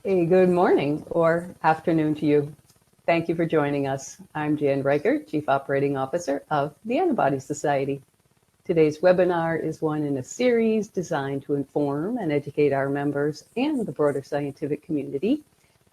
Hey, good morning or afternoon to you. Thank you for joining us. I'm Janice Reichert, Chief Operating Officer of the Antibody Society. Today's webinar is one in a series designed to inform and educate our members and the broader scientific community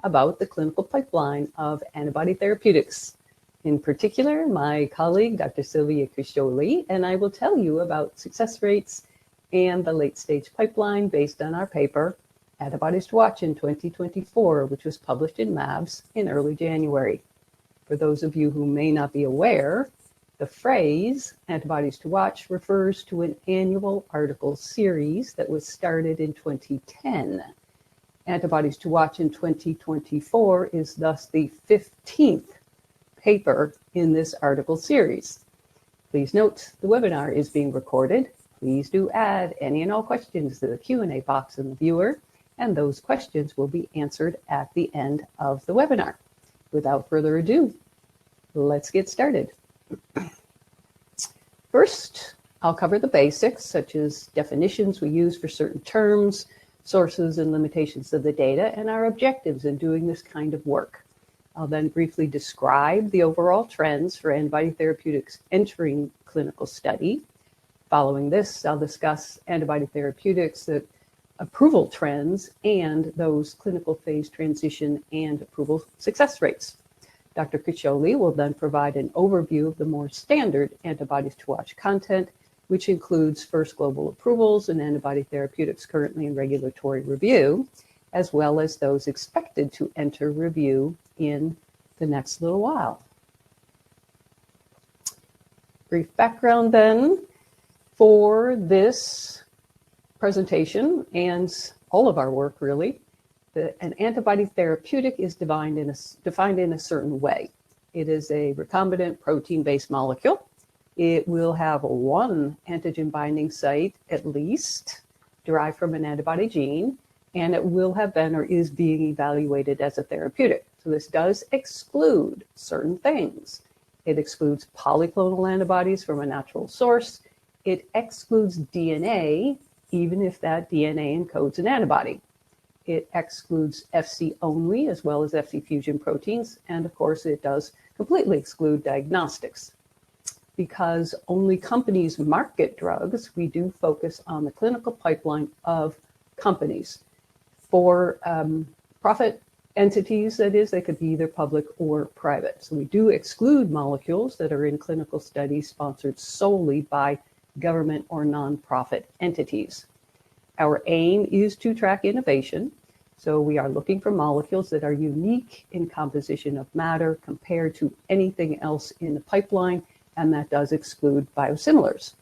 about the clinical pipeline of antibody therapeutics. In particular, my colleague, Dr. Silvia Criscioli, and I will tell you about success rates and the late-stage pipeline based on our paper, Antibodies to Watch in 2024, which was published in mAbs in early January. For those of you who may not be aware, the phrase Antibodies to Watch refers to an annual article series that was started in 2010. Antibodies to Watch in 2024 is thus the 15th paper in this article series. Please note the webinar is being recorded. Please do add any and all questions to the Q&A box in the viewer, and those questions will be answered at the end of the webinar. Without further ado, let's get started. First, I'll cover the basics, such as definitions we use for certain terms, sources and limitations of the data, and our objectives in doing this kind of work. I'll then briefly describe the overall trends for antibody therapeutics entering clinical study. Following this, I'll discuss antibody therapeutics, the approval trends, and those clinical phase transition and approval success rates. Dr. Criscioli will then provide an overview of the more standard Antibodies to Watch content, which includes first global approvals and antibody therapeutics currently in regulatory review, as well as those expected to enter review in the next little while. Brief background then for this presentation and all of our work really. An antibody therapeutic is defined in a certain way. It is a recombinant protein-based molecule. It will have one antigen binding site at least derived from an antibody gene, and it will have been or is being evaluated as a therapeutic. So this does exclude certain things. It excludes polyclonal antibodies from a natural source. It excludes DNA, even if that DNA encodes an antibody. It excludes FC only, as well as FC fusion proteins. And of course, it does completely exclude diagnostics. Because only companies market drugs, we do focus on the clinical pipeline of companies. For profit entities, that is, they could be either public or private. So we do exclude molecules that are in clinical studies sponsored solely by government or nonprofit entities. Our aim is to track innovation. So we are looking for molecules that are unique in composition of matter compared to anything else in the pipeline, and that does exclude biosimilars.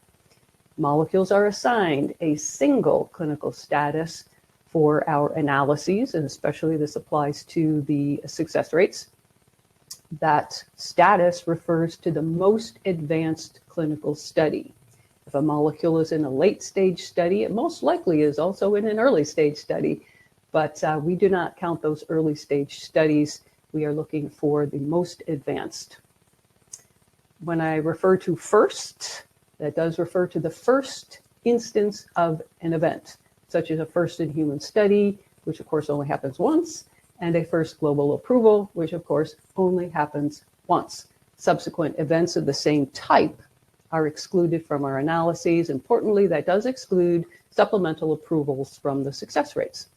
Molecules are assigned a single clinical status for our analyses, and especially this applies to the success rates. That status refers to the most advanced clinical study. If a molecule is in a late stage study, it most likely is also in an early stage study, but we do not count those early stage studies. We are looking for the most advanced. When I refer to first, that does refer to the first instance of an event, such as a first in human study, which of course only happens once, and a first global approval, which of course only happens once. Subsequent events of the same type are excluded from our analyses. Importantly, that does exclude supplemental approvals from the success rates.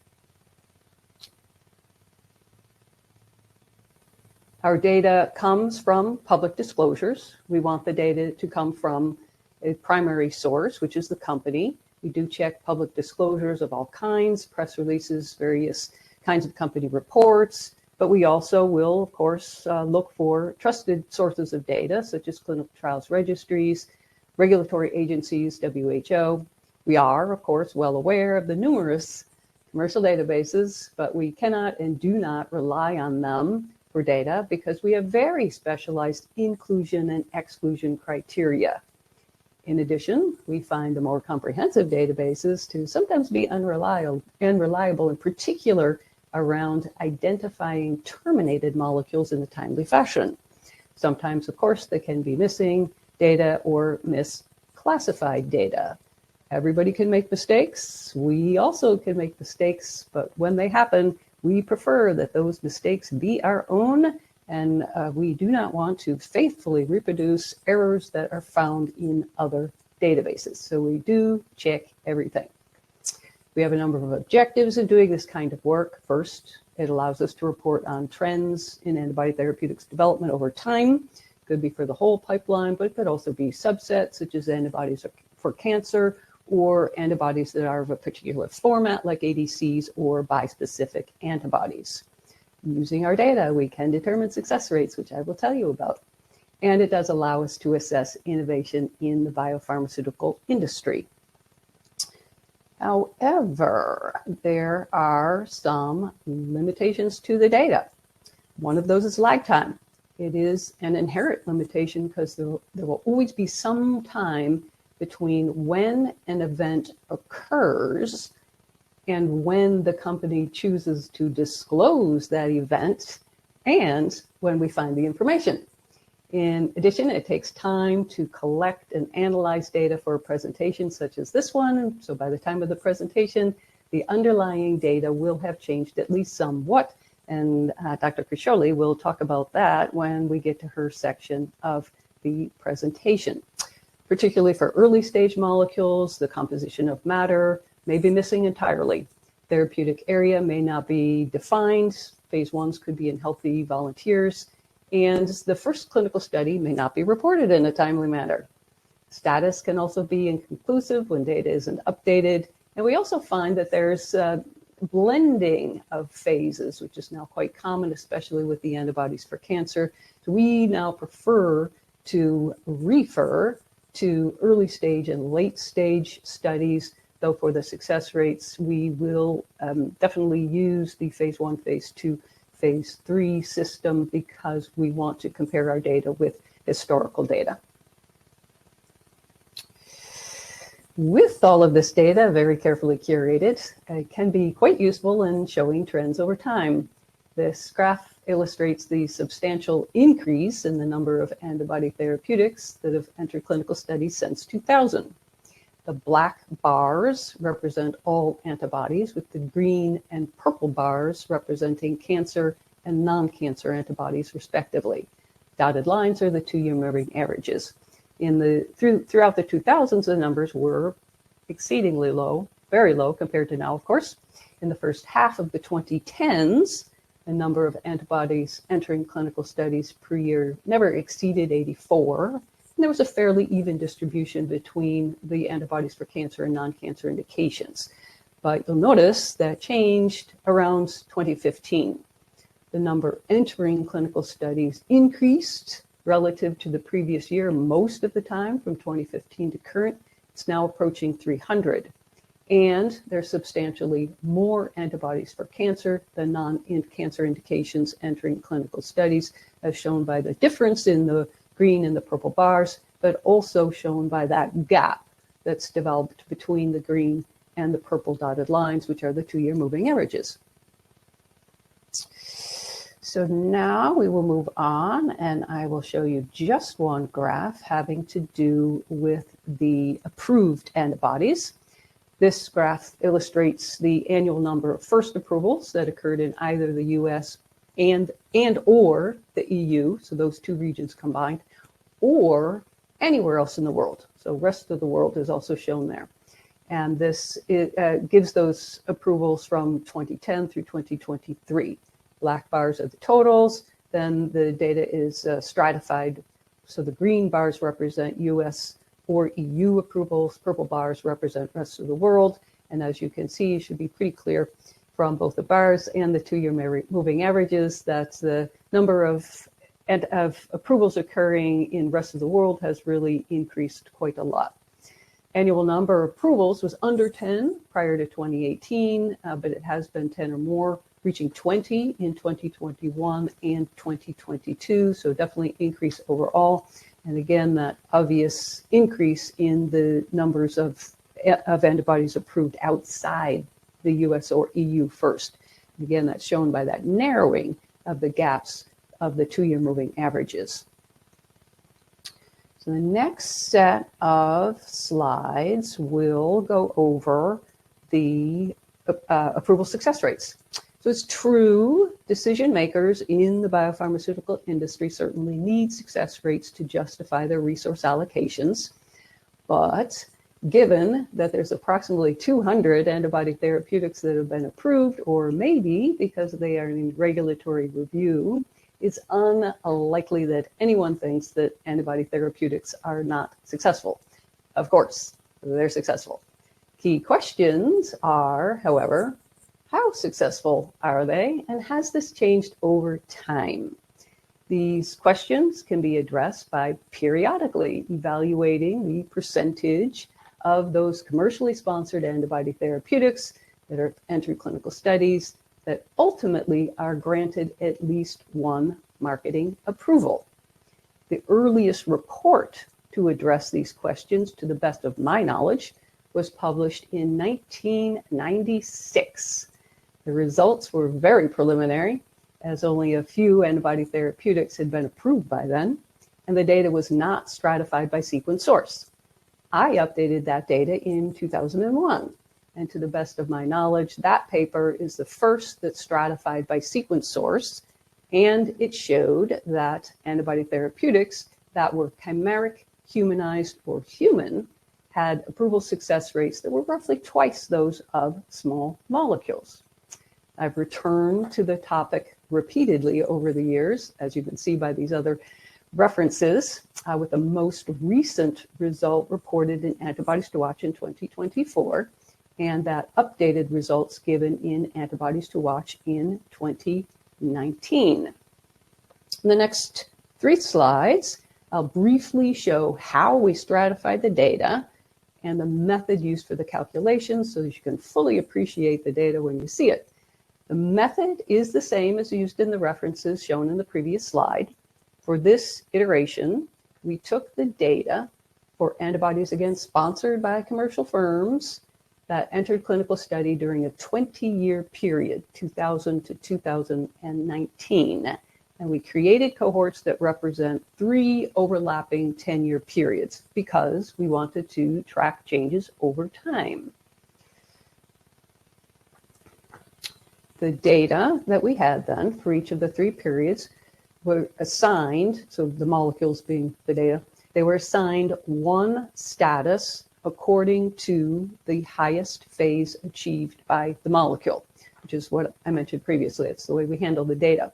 Our data comes from public disclosures. We want the data to come from a primary source, which is the company. We do check public disclosures of all kinds, press releases, various kinds of company reports, but we also will, of course, look for trusted sources of data, such as clinical trials registries, regulatory agencies, WHO. We are, of course, well aware of the numerous commercial databases, but we cannot and do not rely on them for data because we have very specialized inclusion and exclusion criteria. In addition, we find the more comprehensive databases to sometimes be unreliable, in particular around identifying terminated molecules in a timely fashion. Sometimes, of course, they can be missing data or misclassified data. Everybody can make mistakes. We also can make mistakes, but when they happen, We prefer that those mistakes be our own, and we do not want to faithfully reproduce errors that are found in other databases. So we do check everything. We have a number of objectives in doing this kind of work. First, it allows us to report on trends in antibody therapeutics development over time. Could be for the whole pipeline, but it could also be subsets, such as antibodies for cancer, or antibodies that are of a particular format, like ADCs or bispecific antibodies. Using our data, we can determine success rates, which I will tell you about. And it does allow us to assess innovation in the biopharmaceutical industry. However, there are some limitations to the data. One of those is lag time. It is an inherent limitation because there will always be some time between when an event occurs and when the company chooses to disclose that event and when we find the information. In addition, it takes time to collect and analyze data for a presentation such as this one. So by the time of the presentation, the underlying data will have changed at least somewhat. And Dr. Criscioli will talk about that when we get to her section of the presentation. Particularly for early stage molecules, the composition of matter may be missing entirely. Therapeutic area may not be defined. Phase 1s could be in healthy volunteers. And the first clinical study may not be reported in a timely manner. Status can also be inconclusive when data isn't updated. And we also find that there's blending of phases, which is now quite common, especially with the antibodies for cancer. So we now prefer to refer to early stage and late stage studies, though for the success rates, we will definitely use the phase 1, phase 2, phase 3 system because we want to compare our data with historical data. With all of this data, very carefully curated, it can be quite useful in showing trends over time. This graph illustrates the substantial increase in the number of antibody therapeutics that have entered clinical studies since 2000. The black bars represent all antibodies, with the green and purple bars representing cancer and non-cancer antibodies, respectively. Dotted lines are the 2-year moving averages. Throughout the 2000s, the numbers were exceedingly low, very low compared to now, of course. In the first half of the 2010s, the number of antibodies entering clinical studies per year never exceeded 84. And there was a fairly even distribution between the antibodies for cancer and non-cancer indications. But you'll notice that changed around 2015. The number entering clinical studies increased relative to the previous year most of the time from 2015 to current. It's now approaching 300. And there's substantially more antibodies for cancer than non-cancer indications entering clinical studies, as shown by the difference in the green and the purple bars, but also shown by that gap that's developed between the green and the purple dotted lines, which are the 2-year moving averages. So now we will move on, and I will show you just one graph having to do with the approved antibodies. This graph illustrates the annual number of first approvals that occurred in either the US and or the EU, so those two regions combined, or anywhere else in the world. So rest of the world is also shown there. And this gives those approvals from 2010 through 2023. Black bars are the totals, then the data is stratified. So the green bars represent US or EU approvals, purple bars represent rest of the world. And as you can see, it should be pretty clear from both the bars and the 2-year moving averages that the number of approvals occurring in rest of the world has really increased quite a lot. Annual number of approvals was under 10 prior to 2018, but it has been 10 or more, reaching 20 in 2021 and 2022. So definitely increase overall. And again, that obvious increase in the numbers of antibodies approved outside the US or EU first. And again, that's shown by that narrowing of the gaps of the 2-year moving averages. So the next set of slides will go over the approval success rates. So it's true, decision makers in the biopharmaceutical industry certainly need success rates to justify their resource allocations. But given that there's approximately 200 antibody therapeutics that have been approved, or maybe because they are in regulatory review, it's unlikely that anyone thinks that antibody therapeutics are not successful. Of course, they're successful. Key questions are, however, how successful are they, and has this changed over time? These questions can be addressed by periodically evaluating the percentage of those commercially sponsored antibody therapeutics that are entered clinical studies that ultimately are granted at least one marketing approval. The earliest report to address these questions, to the best of my knowledge, was published in 1996. The results were very preliminary, as only a few antibody therapeutics had been approved by then, and the data was not stratified by sequence source. I updated that data in 2001, and to the best of my knowledge, that paper is the first that's stratified by sequence source, and it showed that antibody therapeutics that were chimeric, humanized, or human had approval success rates that were roughly twice those of small molecules. I've returned to the topic repeatedly over the years, as you can see by these other references, with the most recent result reported in Antibodies to Watch in 2024, and that updated results given in Antibodies to Watch in 2019. In the next 3 slides, I'll briefly show how we stratified the data and the method used for the calculations so that you can fully appreciate the data when you see it. The method is the same as used in the references shown in the previous slide. For this iteration, we took the data for antibodies, again, sponsored by commercial firms that entered clinical study during a 20-year period, 2000 to 2019. And we created cohorts that represent 3 overlapping 10-year periods because we wanted to track changes over time. The data that we had then for each of the 3 periods were assigned, so the molecules being the data, they were assigned one status according to the highest phase achieved by the molecule, which is what I mentioned previously. It's the way we handle the data.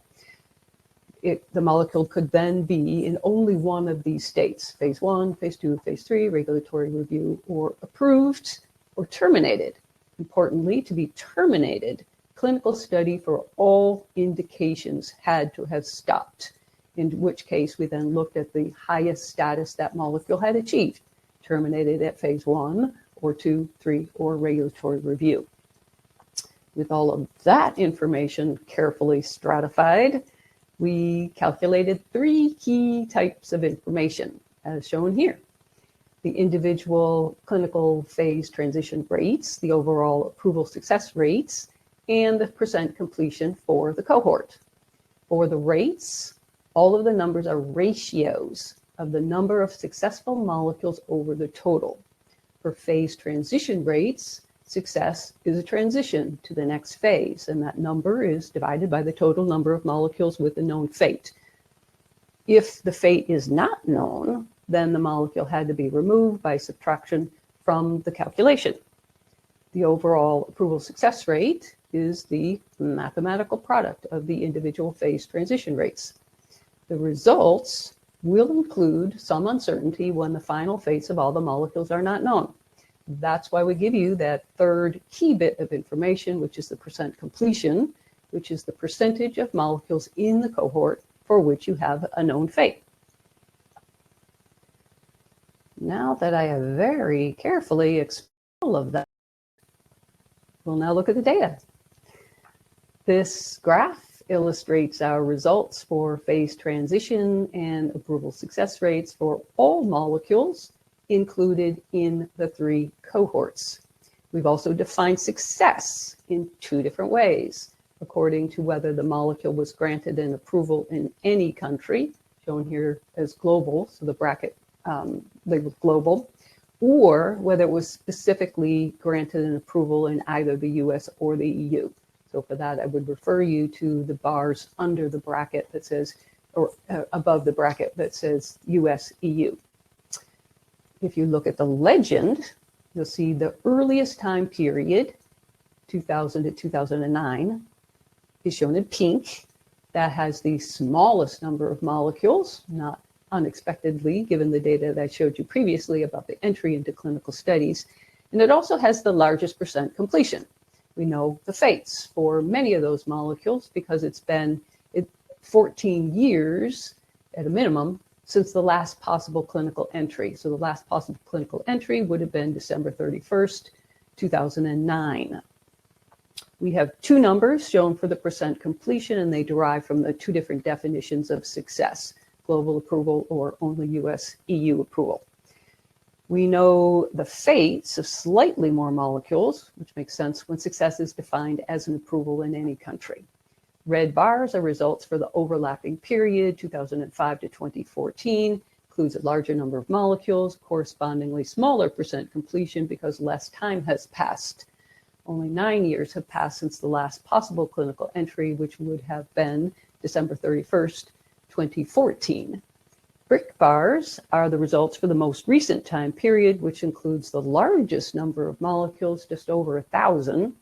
The molecule could then be in only one of these states: phase 1, phase 2, phase 3, regulatory review, or approved or terminated. Importantly, to be terminated, clinical study for all indications had to have stopped, in which case we then looked at the highest status that molecule had achieved, terminated at phase 1 or 2, 3, or regulatory review. With all of that information carefully stratified, we calculated 3 key types of information, as shown here: the individual clinical phase transition rates, the overall approval success rates, and the percent completion for the cohort. For the rates, all of the numbers are ratios of the number of successful molecules over the total. For phase transition rates, success is a transition to the next phase, and that number is divided by the total number of molecules with a known fate. If the fate is not known, then the molecule had to be removed by subtraction from the calculation. The overall approval success rate is the mathematical product of the individual phase transition rates. The results will include some uncertainty when the final fates of all the molecules are not known. That's why we give you that 3rd key bit of information, which is the percent completion, which is the percentage of molecules in the cohort for which you have a known fate. Now that I have very carefully explained all of that, we'll now look at the data. This graph illustrates our results for phase transition and approval success rates for all molecules included in the 3 cohorts. We've also defined success in 2 different ways, according to whether the molecule was granted an approval in any country, shown here as global, so the bracket labeled global, or whether it was specifically granted an approval in either the US or the EU. So for that, I would refer you to the bars under the bracket that says, or above the bracket that says US, EU. If you look at the legend, you'll see the earliest time period, 2000 to 2009, is shown in pink. That has the smallest number of molecules, not unexpectedly, given the data that I showed you previously about the entry into clinical studies. And it also has the largest percent completion. We know the fates for many of those molecules because it's been 14 years at a minimum since the last possible clinical entry. So the last possible clinical entry would have been December 31st, 2009. We have two numbers shown for the percent completion, and they derive from the two different definitions of success, global approval or only US, EU approval. We know the fates of slightly more molecules, which makes sense when success is defined as an approval in any country. Red bars are results for the overlapping period, 2005 to 2014, includes a larger number of molecules, correspondingly smaller percent completion because less time has passed. Only 9 years have passed since the last possible clinical entry, which would have been December 31st, 2014. Brick bars are the results for the most recent time period, which includes the largest number of molecules, just over 1,000,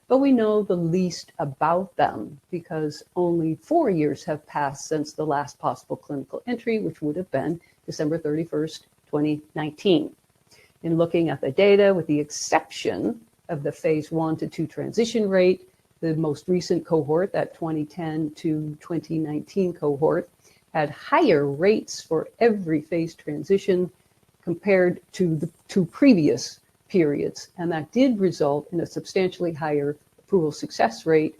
but we know the least about them because only 4 years have passed since the last possible clinical entry, which would have been December 31st, 2019. In looking at the data, with the exception of the phase 1 to 2 transition rate, the most recent cohort, that 2010 to 2019 cohort, had higher rates for every phase transition compared to the two previous periods. And that did result in a substantially higher approval success rate.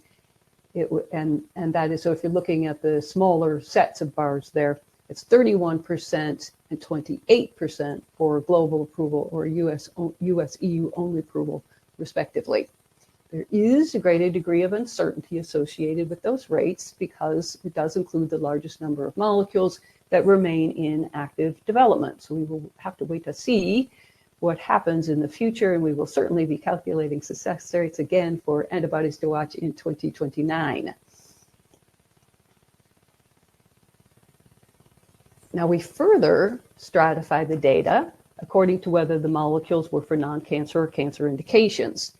And that is, so if you're looking at the smaller sets of bars there, it's 31% and 28% for global approval or US EU only approval, respectively. There is a greater degree of uncertainty associated with those rates because it does include the largest number of molecules that remain in active development. So we will have to wait to see what happens in the future, and we will certainly be calculating success rates again for antibodies to watch in 2029. Now we further stratify the data according to whether the molecules were for non-cancer or cancer indications.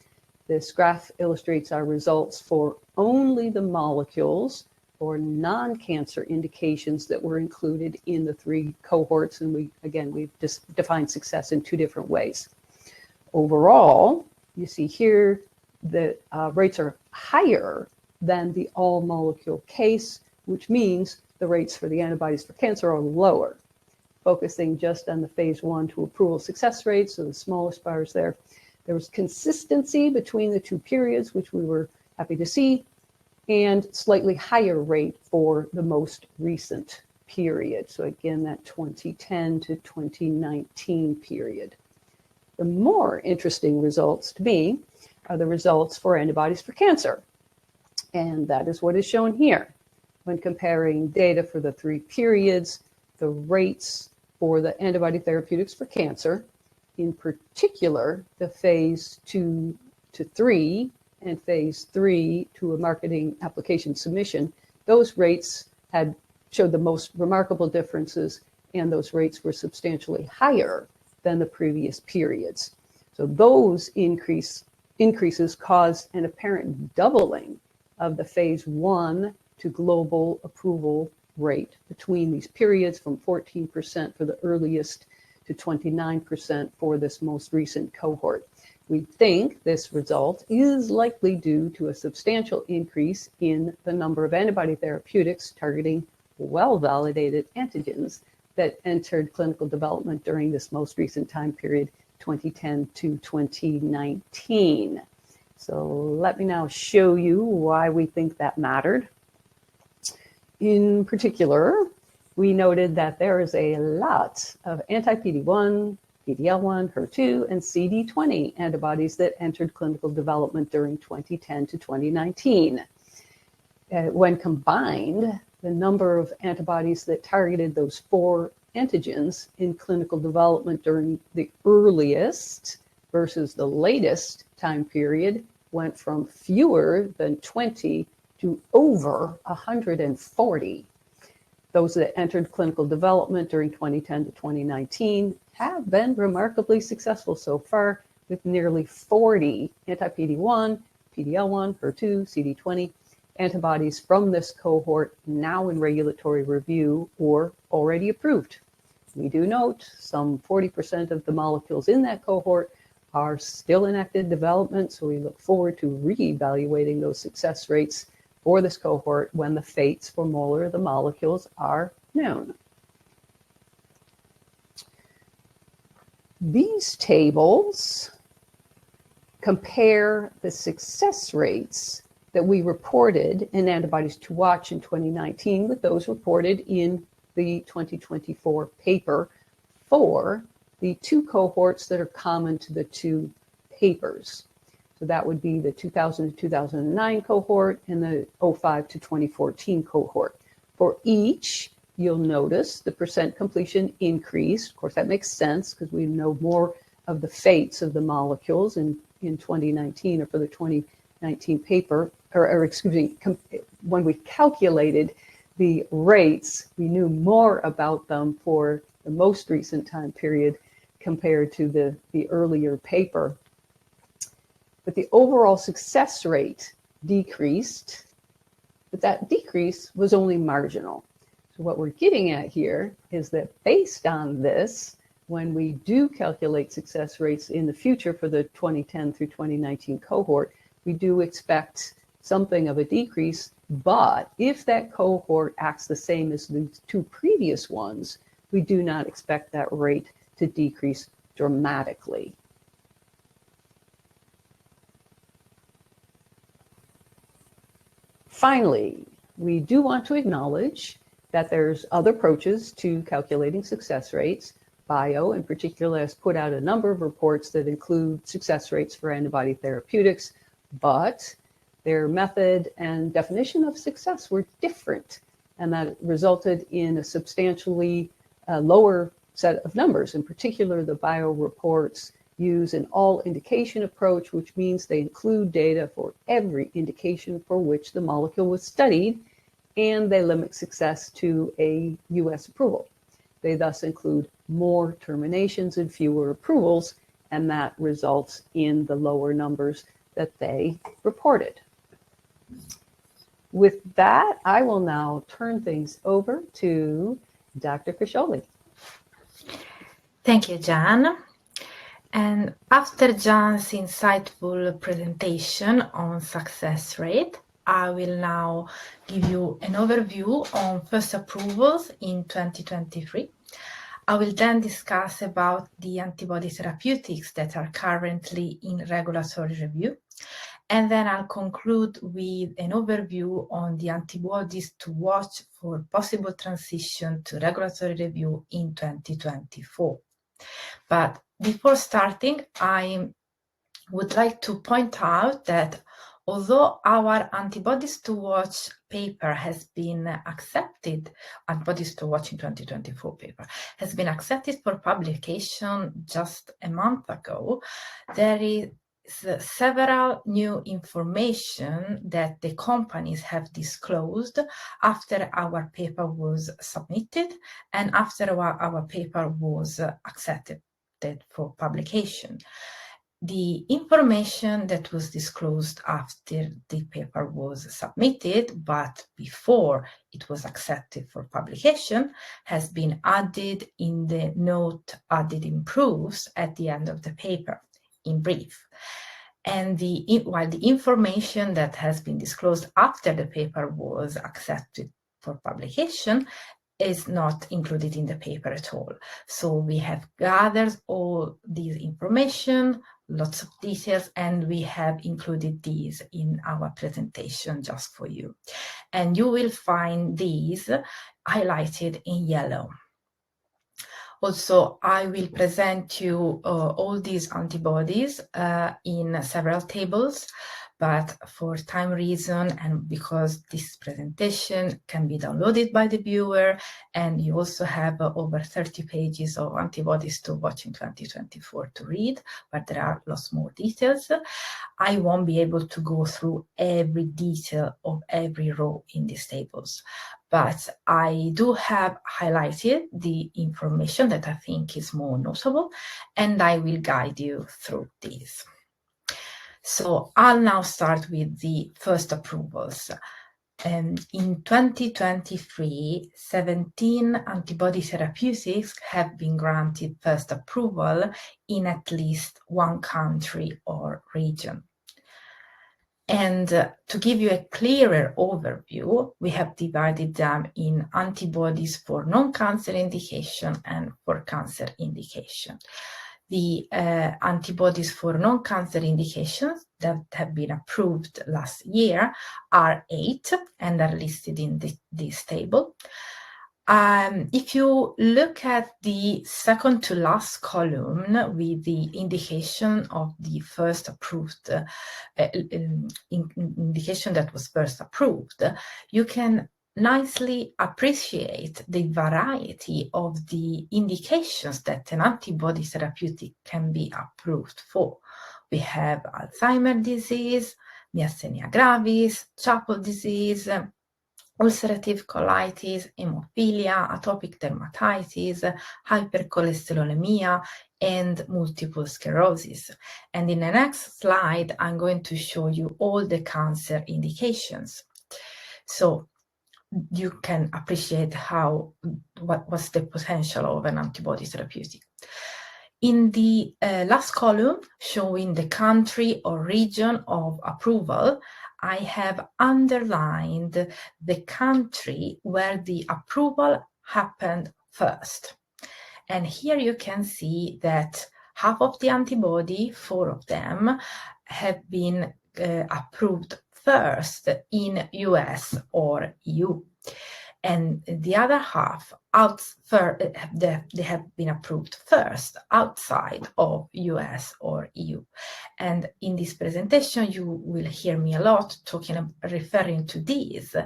This graph illustrates our results for only the molecules or non-cancer indications that were included in the 3 cohorts. And we've just defined success in 2 different ways. Overall, you see here that rates are higher than the all molecule case, which means the rates for the antibodies for cancer are lower. Focusing just on the phase 1 to approval success rates, so the smallest bars there, there was consistency between the 2 periods, which we were happy to see, and slightly higher rate for the most recent period. So again, that 2010 to 2019 period. The more interesting results to me are the results for antibodies for cancer. And that is what is shown here. When comparing data for the 3 periods, the rates for the antibody therapeutics for cancer, in particular, the phase 2 to 3 and phase 3 to a marketing application submission, those rates showed the most remarkable differences, and those rates were substantially higher than the previous periods. So those increases caused an apparent doubling of the phase 1 to global approval rate between these periods, from 14% for the earliest to 29% for this most recent cohort. We think this result is likely due to a substantial increase in the number of antibody therapeutics targeting well-validated antigens that entered clinical development during this most recent time period, 2010 to 2019. So let me now show you why we think that mattered. In particular, we noted that there is a lot of anti-PD-1, PD-L1, HER2, and CD20 antibodies that entered clinical development during 2010 to 2019. When combined, the number of antibodies that targeted those 4 antigens in clinical development during the earliest versus the latest time period went from fewer than 20 to over 140. Those that entered clinical development during 2010 to 2019 have been remarkably successful so far, with nearly 40 anti-PD-1, PD-L1, HER2, CD20 antibodies from this cohort now in regulatory review or already approved. We do note some 40% of the molecules in that cohort are still in active development, so we look forward to reevaluating those success rates for this cohort when the fates for more of the molecules are known. These tables compare the success rates that we reported in Antibodies to Watch in 2019 with those reported in the 2024 paper for the two cohorts that are common to the two papers. So that would be the 2000 to 2009 cohort and the 05 to 2014 cohort. For each, you'll notice the percent completion increased. Of course, that makes sense because we know more of the fates of the molecules in 2019 or for the 2019 paper, or excuse me, when we calculated the rates, we knew more about them for the most recent time period compared to the earlier paper. But the overall success rate decreased, but that decrease was only marginal. So what we're getting at here is that based on this, when we do calculate success rates in the future for the 2010 through 2019 cohort, we do expect something of a decrease, but if that cohort acts the same as the two previous ones, we do not expect that rate to decrease dramatically. Finally, we do want to acknowledge that there's other approaches to calculating success rates. Bio, in particular, has put out a number of reports that include success rates for antibody therapeutics, but their method and definition of success were different, and that resulted in a substantially lower set of numbers. In particular, the bio reports use an all-indication approach, which means they include data for every indication for which the molecule was studied, and they limit success to a US approval. They thus include more terminations and fewer approvals, and that results in the lower numbers that they reported. With that, I will now turn things over to Dr. Criscioli. Thank you, Jan. And after Jan's insightful presentation on success rate, I will now give you an overview on first approvals in 2023. I will then discuss about the antibody therapeutics that are currently in regulatory review. And then I'll conclude with an overview on the antibodies to watch for possible transition to regulatory review in 2024. But before starting, I would like to point out that although our Antibodies to Watch paper has been accepted, Antibodies to Watch in 2024 paper has been accepted for publication just a month ago, there is several new information that the companies have disclosed after our paper was submitted and after our paper was accepted for publication. The information that was disclosed after the paper was submitted, but before it was accepted for publication, has been added in the note added improves at the end of the paper, in brief. And while the information that has been disclosed after the paper was accepted for publication is not included in the paper at all. So we have gathered all these information, lots of details, and we have included these in our presentation just for you. And you will find these highlighted in yellow. Also, I will present you all these antibodies in several tables, but for time reason and because this presentation can be downloaded by the viewer, and you also have over 30 pages of antibodies to watch in 2024 to read, but there are lots more details. I won't be able to go through every detail of every row in these tables, but I do have highlighted the information that I think is more notable, and I will guide you through these. So I'll now start with the first approvals. In 2023, 17 antibody therapeutics have been granted first approval in at least one country or region. And to give you a clearer overview, we have divided them in antibodies for non-cancer indication and for cancer indication. The antibodies for non-cancer indications that have been approved last year are 8 and are listed in this table. If you look at the second to last column with the indication of the first approved indication that was first approved, you can nicely appreciate the variety of the indications that an antibody therapeutic can be approved for. We have Alzheimer's disease, myasthenia gravis, Chapel disease, ulcerative colitis, hemophilia, atopic dermatitis, hypercholesterolemia, and multiple sclerosis. And in the next slide, I'm going to show you all the cancer indications. So you can appreciate what was the potential of an antibody therapeutic. In the last column, showing the country or region of approval, I have underlined the country where the approval happened first. And here you can see that half of the antibody, 4 of them, have been approved first in US or EU. And the other half, they have been approved first outside of US or EU. And in this presentation, you will hear me a lot referring to these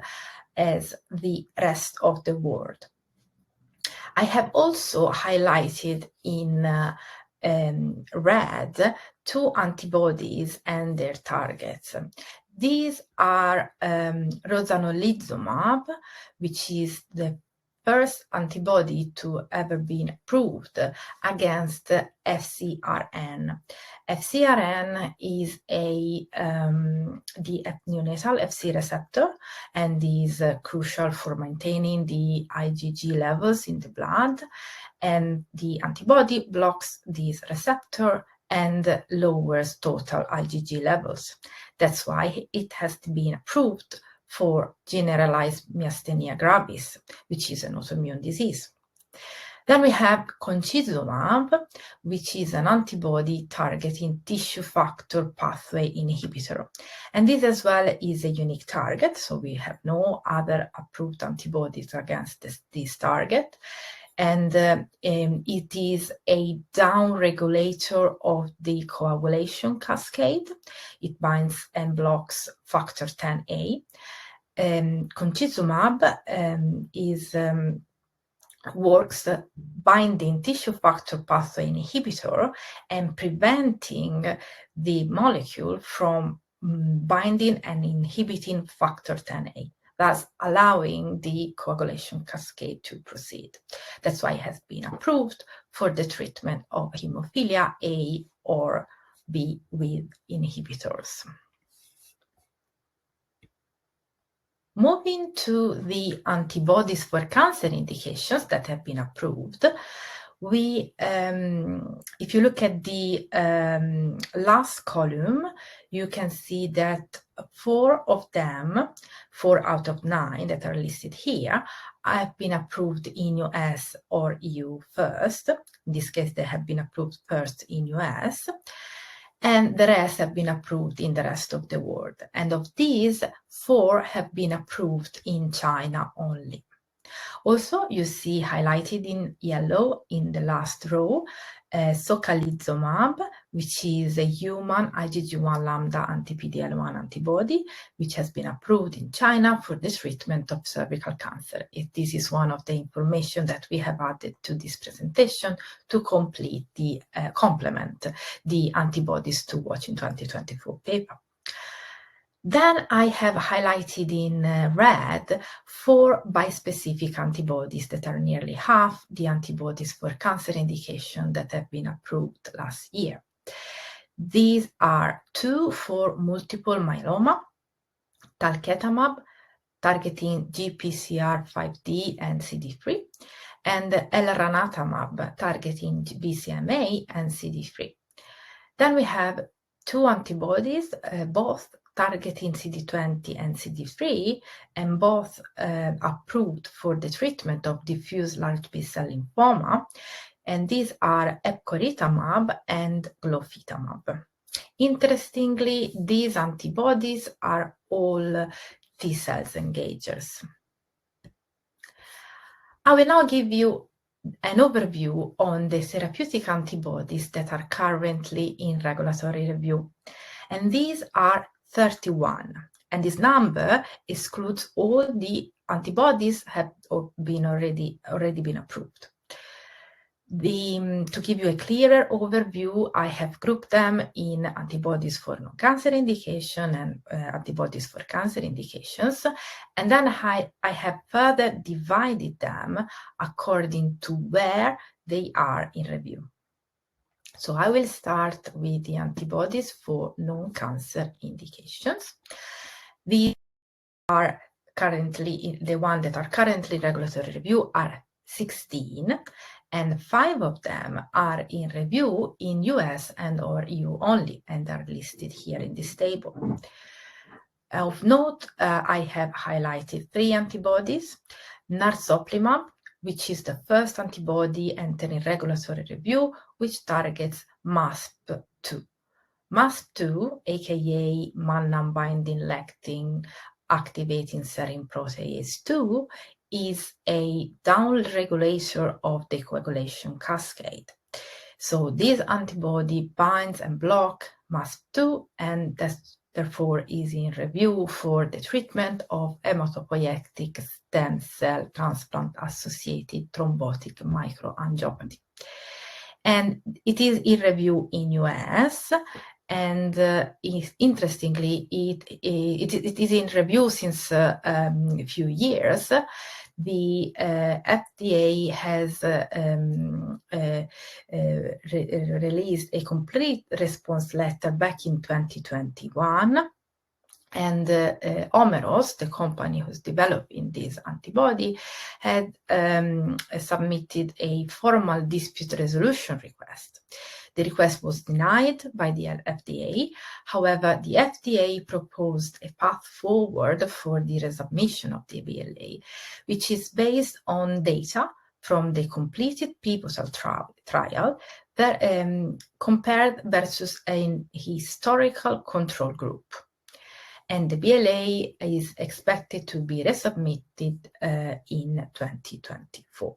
as the rest of the world. I have also highlighted in red 2 antibodies and their targets. These are rozanolizumab, which is the first antibody to ever been approved against FcRn. FcRn is the neonatal Fc receptor and is crucial for maintaining the IgG levels in the blood. And the antibody blocks this receptor and lowers total IgG levels. That's why it has been approved for generalized myasthenia gravis, which is an autoimmune disease. Then we have concizumab, which is an antibody targeting tissue factor pathway inhibitor. And this as well is a unique target, so we have no other approved antibodies against this target. And it is a downregulator of the coagulation cascade. It binds and blocks factor 10A. Concizumab works binding tissue factor pathway inhibitor and preventing the molecule from binding and inhibiting factor 10A, thus allowing the coagulation cascade to proceed. That's why it has been approved for the treatment of hemophilia A or B with inhibitors. Moving to the antibodies for cancer indications that have been approved, if you look at the last column, you can see that 4 out of 9 that are listed here have been approved in US or EU first. In this case, they have been approved first in US. And the rest have been approved in the rest of the world. And of these, 4 have been approved in China only. Also, you see highlighted in yellow in the last row, socalizumab, which is a human IgG1 lambda anti-PD-L1 antibody, which has been approved in China for the treatment of cervical cancer. This is one of the information that we have added to this presentation to complete the complement the antibodies to watch in 2024 paper. Then I have highlighted in red 4 bispecific antibodies that are nearly half the antibodies for cancer indication that have been approved last year. These are 2 for multiple myeloma, talquetamab, targeting GPCR5D and CD3, and elranatamab, targeting BCMA and CD3. Then we have 2 antibodies, both targeting CD20 and CD3, and both approved for the treatment of diffuse large B-cell lymphoma, and these are epcoritamab and glofitamab. Interestingly, these antibodies are all T-cells engagers. I will now give you an overview on the therapeutic antibodies that are currently in regulatory review. And these are 31. And this number excludes all the antibodies have been already been approved. To give you a clearer overview, I have grouped them in antibodies for non-cancer indication and antibodies for cancer indications. And then I have further divided them according to where they are in review. So I will start with the antibodies for non-cancer indications. These are currently, the ones that are currently regulatory review are 16, and 5 of them are in review in US and or EU only, and are listed here in this table. Of note, I have highlighted 3 antibodies: narsoplimab, which is the first antibody entering regulatory review, which targets MASP2. MASP2, aka man-binding lectin activating serine protease 2, is a downregulator of the coagulation cascade. So this antibody binds and blocks MASP2, and therefore is in review for the treatment of hematopoietic stem cell transplant-associated thrombotic microangiopathy. And it is in review in US, and interestingly, it is in review since a few years. The FDA has released a complete response letter back in 2021, and Omeros, the company who's developing this antibody, had submitted a formal dispute resolution request. The request was denied by the FDA. However, the FDA proposed a path forward for the resubmission of the BLA, which is based on data from the completed pivotal trial that, compared versus a historical control group. And the BLA is expected to be resubmitted in 2024.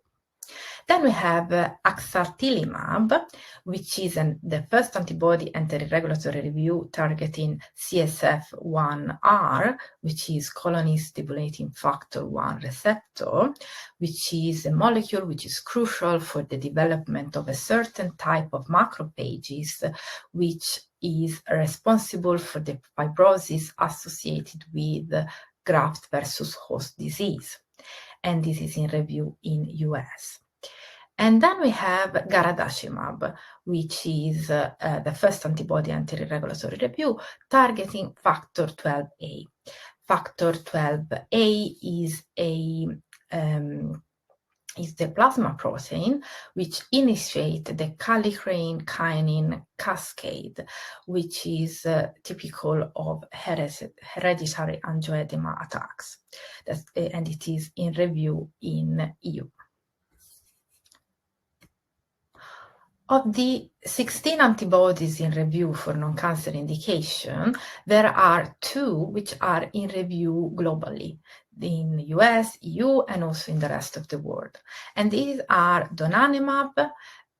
Then we have axatilimab, which is the first antibody entering regulatory review targeting CSF1R, which is colony-stimulating factor 1 receptor, which is a molecule which is crucial for the development of a certain type of macrophages, which is responsible for the fibrosis associated with graft versus host disease. And this is in review in US. And then we have garadacimab, which is the first antibody entering regulatory review targeting factor 12A. Factor 12A is the plasma protein which initiates the kallikrein-kinin cascade, which is typical of hereditary angioedema attacks. And it is in review in EU. Of the 16 antibodies in review for non-cancer indication, there are 2 which are in review globally, in the US, EU, and also in the rest of the world. And these are donanemab,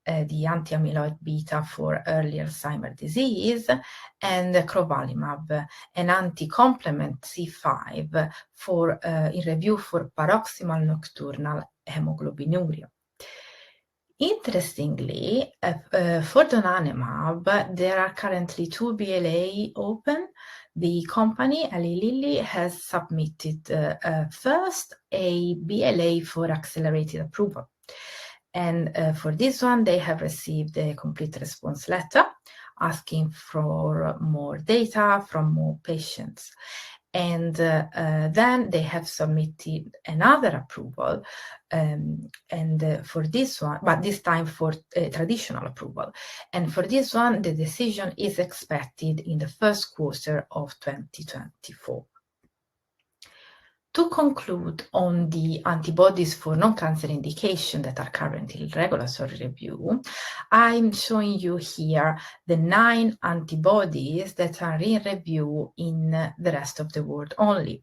the anti-amyloid beta for early Alzheimer's disease, and crovalimab, an anti-complement C5 for in review for paroxysmal nocturnal hemoglobinuria. Interestingly, for donanemab, there are currently 2 BLA open. The company, Eli Lilly, has submitted first a BLA for accelerated approval. And for this one, they have received a complete response letter asking for more data from more patients. And then they have submitted another approval, and for this one, but this time for traditional approval. And for this one, the decision is expected in the first quarter of 2024. To conclude on the antibodies for non-cancer indication that are currently in regulatory review, I'm showing you here the 9 antibodies that are in review in the rest of the world only.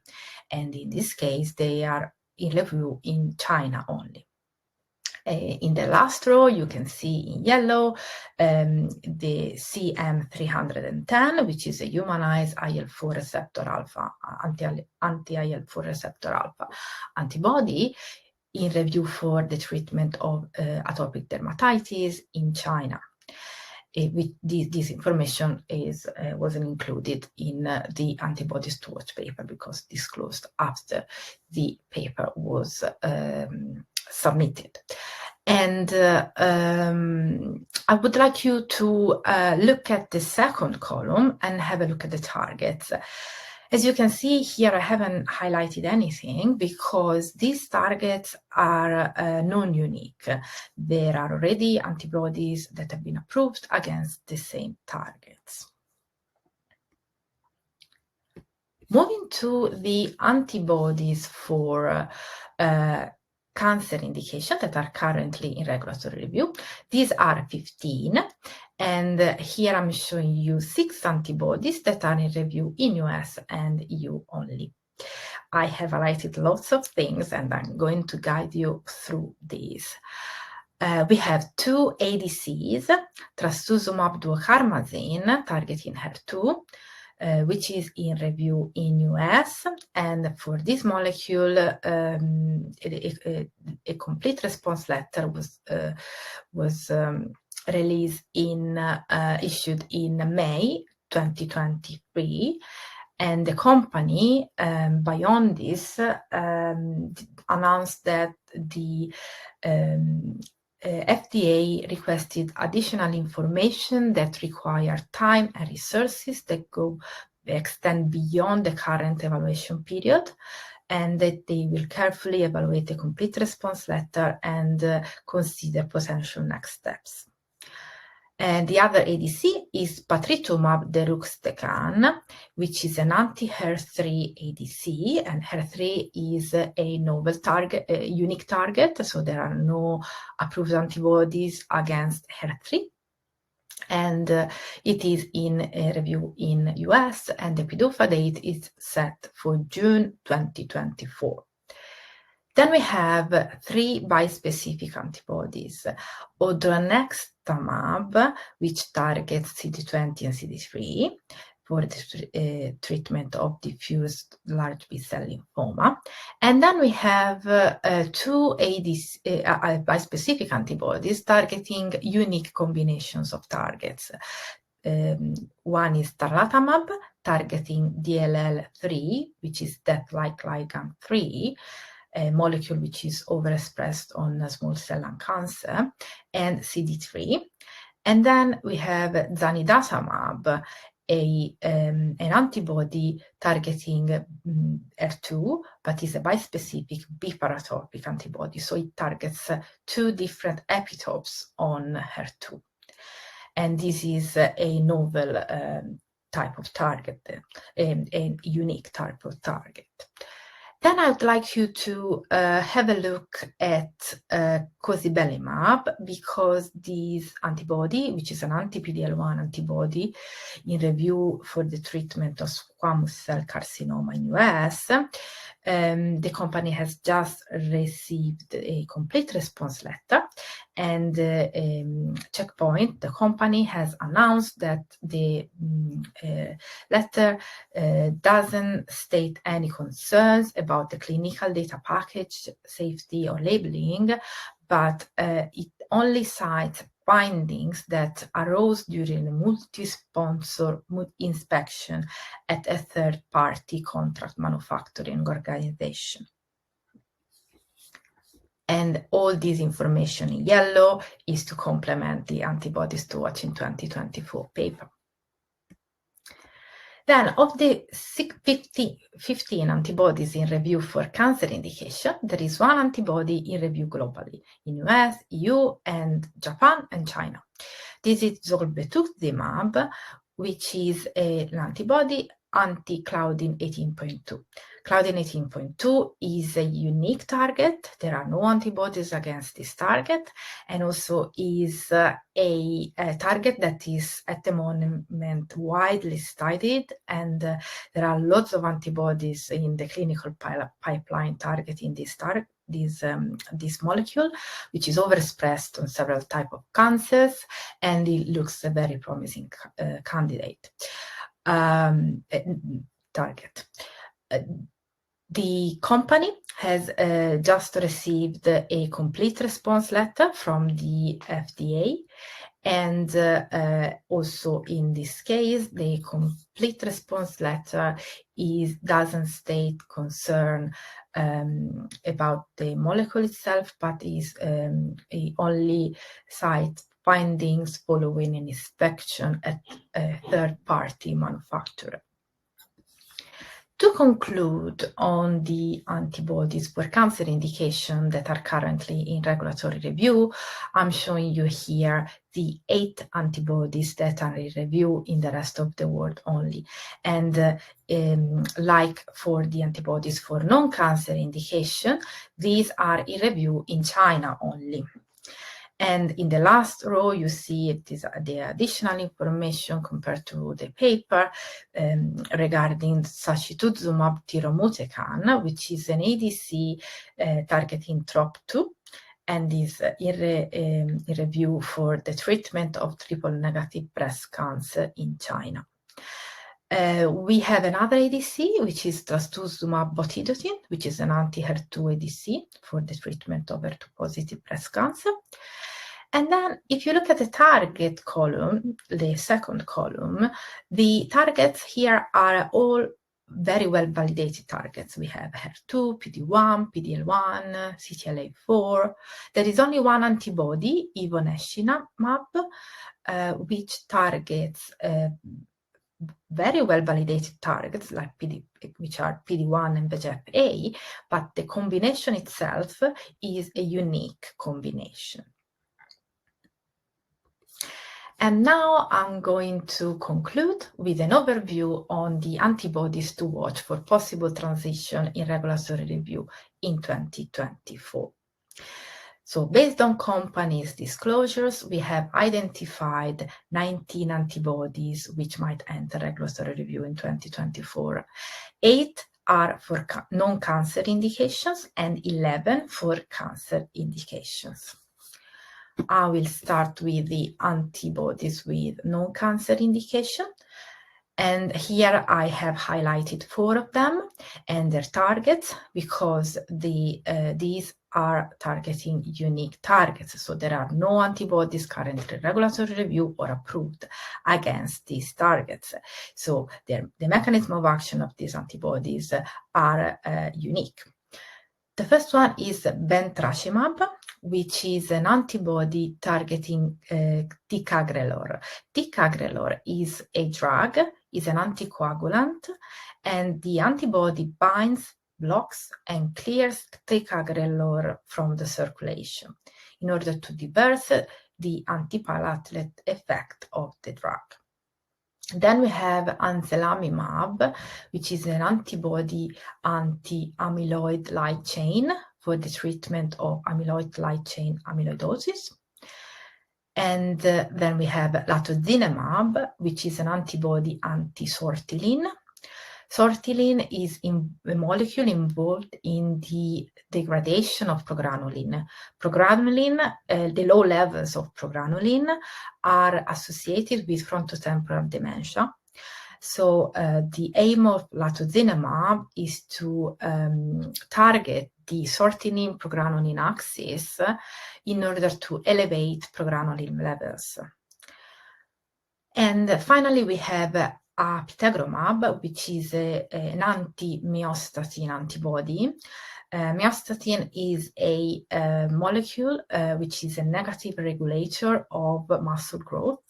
And in this case, they are in review in China only. In the last row, you can see in yellow the CM310, which is a humanized IL-4 receptor alpha, anti-IL-4 receptor alpha antibody in review for the treatment of atopic dermatitis in China. This information wasn't included in the Antibodies to Watch paper because disclosed after the paper was submitted. And I would like you to look at the second column and have a look at the targets. As you can see here, I haven't highlighted anything because these targets are non-unique. There are already antibodies that have been approved against the same targets. Moving to the antibodies for cancer indication that are currently in regulatory review. These are 15, and here I'm showing you 6 antibodies that are in review in US and EU only. I have highlighted lots of things and I'm going to guide you through these. We have 2 ADCs, trastuzumab duocarmazine targeting HER2, which is in review in US, and for this molecule, a complete response letter was released issued in May 2023, and the company Biomedical announced that the FDA requested additional information that require time and resources that extend beyond the current evaluation period, and that they will carefully evaluate the complete response letter and consider potential next steps. And the other ADC is patritumab deruxtecan, which is an anti-HER3 ADC, and HER3 is a novel target, a unique target, so there are no approved antibodies against HER3. And it is in review in US, and the PDUFA date is set for June 2024. Then we have 3 bispecific antibodies. Odronextamab, which targets CD20 and CD3 for the treatment of diffuse large B-cell lymphoma. And then we have 2 bispecific antibodies targeting unique combinations of targets. One is tarlatamab, targeting DLL3, which is death-like ligand 3, a molecule which is overexpressed on small cell lung cancer, and CD3. And then we have zanidatamab, an antibody targeting HER2, but is a bispecific biparatopic antibody, so it targets 2 different epitopes on HER2. And this is a novel type of target, a unique type of target. Then I would like you to have a look at cosibelimab, because this antibody, which is an anti-PD-L1 antibody in review for the treatment of squamous cell carcinoma in US, the company has just received a complete response letter, and Checkpoint, the company, has announced that the letter doesn't state any concerns about the clinical data package, safety, or labeling, but it only cites findings that arose during a multi-sponsor inspection at a third-party contract manufacturing organization. And all this information in yellow is to complement the Antibodies to Watch in 2024 paper. Then, of the 15 antibodies in review for cancer indication, there is one antibody in review globally in US, EU, and Japan and China. This is zolbetuximab, which is an antibody anti-Claudin 18.2. Claudin 18.2 is a unique target. There are no antibodies against this target, and also is a target that is at the moment widely studied, and there are lots of antibodies in the clinical pipeline targeting this molecule, which is overexpressed on several types of cancers, and it looks a very promising candidate target. The company has just received a complete response letter from the FDA, and also in this case, the complete response letter doesn't state concern about the molecule itself, but it only cites findings following an inspection at a third-party manufacturer. To conclude on the antibodies for cancer indication that are currently in regulatory review, I'm showing you here the 8 antibodies that are in review in the rest of the world only. And like for the antibodies for non-cancer indication, these are in review in China only. And in the last row, you see it is the additional information compared to the paper regarding sacituzumab tiromotecan, which is an ADC targeting TROP2, and is in review for the treatment of triple-negative breast cancer in China. We have another ADC, which is trastuzumab botidotin, which is an anti-HER2 ADC for the treatment of HER2-positive breast cancer. And then if you look at the target column, the second column, the targets here are all very well validated targets. We have HER2, PD-1, PD-L1, CTLA-4. There is only one antibody, ivonescimab, which targets very well validated targets like which are PD-1 and VEGF-A, but the combination itself is a unique combination. And now I'm going to conclude with an overview on the antibodies to watch for possible transition in regulatory review in 2024. So based on companies' disclosures, we have identified 19 antibodies which might enter regulatory review in 2024. 8 are for non-cancer indications and 11 for cancer indications. I will start with the antibodies with non-cancer indication. And here I have highlighted 4 of them and their targets because these are targeting unique targets. So there are no antibodies currently in regulatory review or approved against these targets. So the mechanism of action of these antibodies are unique. The first one is bentracimab, which is an antibody targeting ticagrelor. Ticagrelor is a drug, is an anticoagulant, and the antibody binds, blocks, and clears ticagrelor from the circulation in order to reverse the antiplatelet effect of the drug. Then we have anselamimab, which is an antibody anti-amyloid light chain for the treatment of amyloid light chain amyloidosis. And then we have latozinemab, which is an antibody anti-sortilin. Sortilin is a molecule involved in the degradation of progranulin. The low levels of progranulin are associated with frontotemporal dementia. So the aim of latozinemab is to target the sortilin progranulin axis in order to elevate progranulin levels. And finally, we have apitegromab, which is an anti-myostatin antibody. Myostatin is a molecule which is a negative regulator of muscle growth,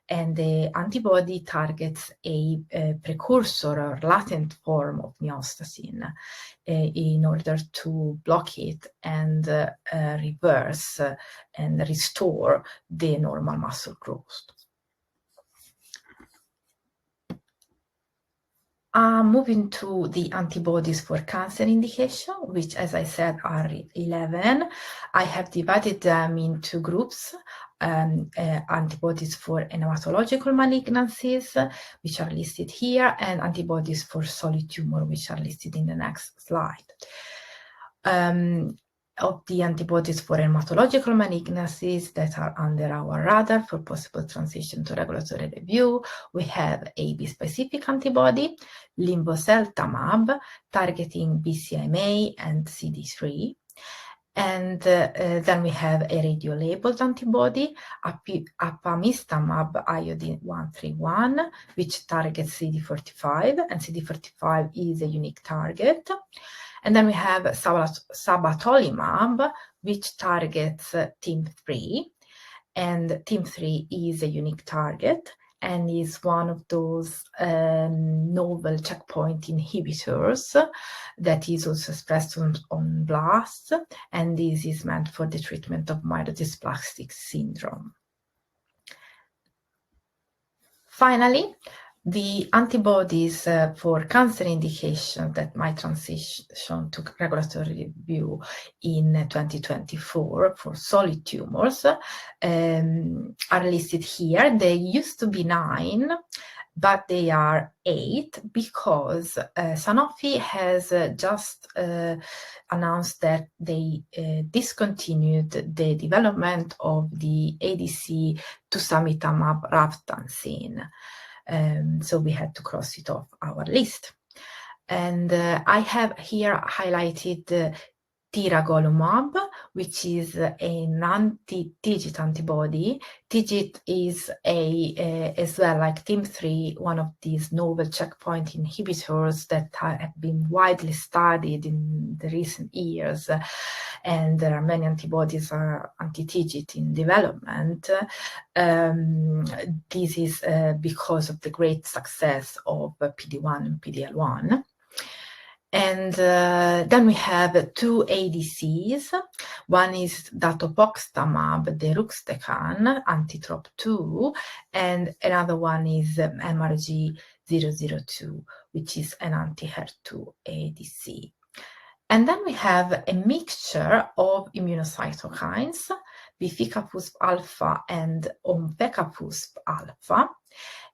and the antibody targets a precursor or latent form of myostatin in order to block it and reverse and restore the normal muscle growth. Moving to the antibodies for cancer indication, which, as I said, are 11. I have divided them into groups. Antibodies for hematological malignancies, which are listed here, and antibodies for solid tumor, which are listed in the next slide. Of the antibodies for hematological malignancies that are under our radar for possible transition to regulatory review, we have a B-specific antibody, linvoseltamab, targeting BCMA and CD3. And then we have a radio-labeled antibody, apamistamab iodine 131, which targets CD45, and CD45 is a unique target. And then we have sabatolimab, which targets TIM3, and TIM3 is a unique target and is one of those novel checkpoint inhibitors that is also expressed on blasts, and this is meant for the treatment of myelodysplastic syndrome. Finally, the antibodies for cancer indication that might transition to regulatory review in 2024 for solid tumors are listed here. They used to be 9, but they are 8 because Sanofi has just announced that they discontinued the development of the ADC tusamitamab ravtansine. So we had to cross it off our list. And I have here highlighted tiragolumab, which is an anti-TIGIT antibody. TIGIT is as well, like TIM3, one of these novel checkpoint inhibitors that have been widely studied in the recent years. And there are many antibodies anti-TIGIT in development. This is because of the great success of PD-1 and PD-L1. And then we have 2 ADCs. One is datopoxtamab deruxtecan, anti-TROP2, and another one is MRG-002, which is an anti-HER2 ADC. And then we have a mixture of immunocytokines, bificapusp alpha and omvecapusp alpha,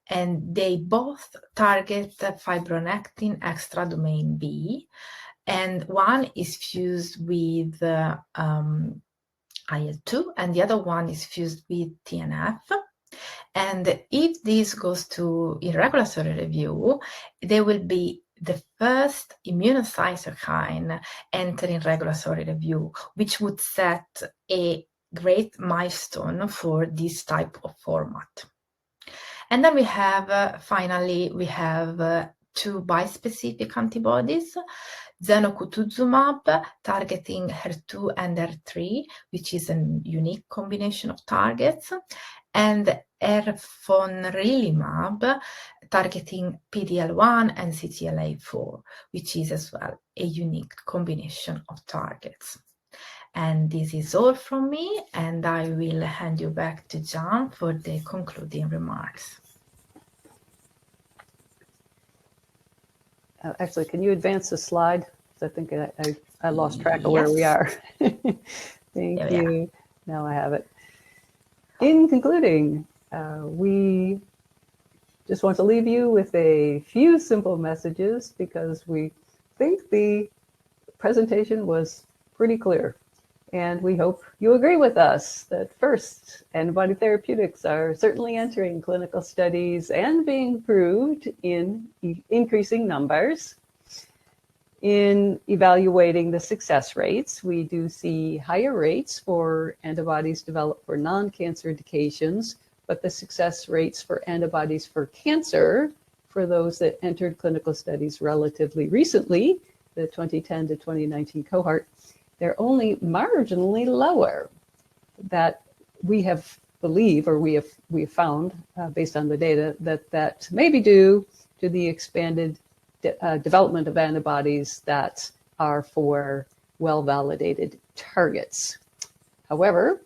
and they both target fibronectin extradomain B, and one is fused with IL-2 and the other one is fused with TNF. And if this goes to regulatory review, they will be the first immunocytokine entering regulatory review, which would set a great milestone for this type of format. And then we have, finally, we have 2 bispecific antibodies, zenocutuzumab targeting HER2 and HER3, which is a unique combination of targets, and erfonrilimab targeting PD-L1 and CTLA-4, which is as well a unique combination of targets. And this is all from me, and I will hand you back to John for the concluding remarks. Actually, can you advance the slide? 'Cause I think I lost track of where we are. Thank you. Now I have it. In concluding, we just want to leave you with a few simple messages because we think the presentation was pretty clear. And we hope you agree with us that first, antibody therapeutics are certainly entering clinical studies and being proved in increasing numbers. In evaluating the success rates, we do see higher rates for antibodies developed for non-cancer indications, but the success rates for antibodies for cancer, for those that entered clinical studies relatively recently, the 2010 to 2019 cohort, they're only marginally lower. That we have found, based on the data, that may be due to the expanded development of antibodies that are for well-validated targets. However,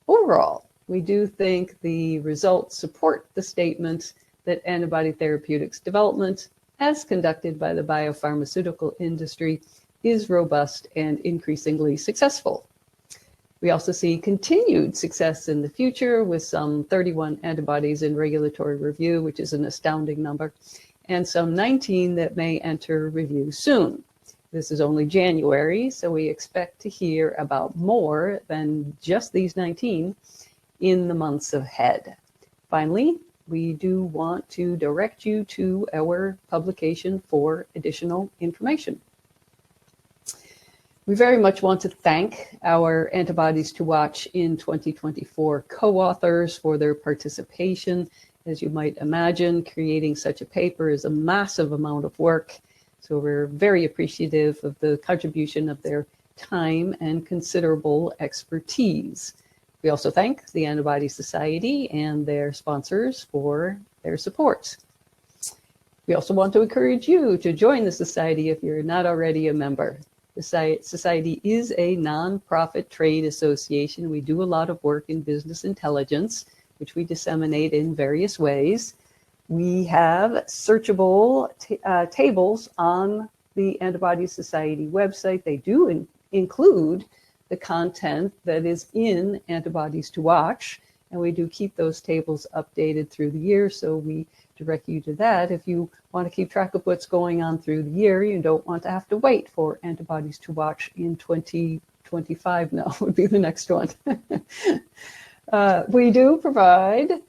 overall, we do think the results support the statement that antibody therapeutics development, as conducted by the biopharmaceutical industry, is robust and increasingly successful. We also see continued success in the future with some 31 antibodies in regulatory review, which is an astounding number, and some 19 that may enter review soon. This is only January, so we expect to hear about more than just these 19 in the months ahead. Finally, we do want to direct you to our publication for additional information. We very much want to thank our Antibodies to Watch in 2024 co-authors for their participation. As you might imagine, creating such a paper is a massive amount of work, so we're very appreciative of the contribution of their time and considerable expertise. We also thank the Antibody Society and their sponsors for their support. We also want to encourage you to join the Society if you're not already a member. The Society is a nonprofit trade association. We do a lot of work in business intelligence, which we disseminate in various ways. We have searchable tables on the Antibody Society website. They do include the content that is in Antibodies to Watch, and we do keep those tables updated through the year, so we direct you to that. If you want to keep track of what's going on through the year, you don't want to have to wait for Antibodies to Watch in 2025 now would be the next one. We do provide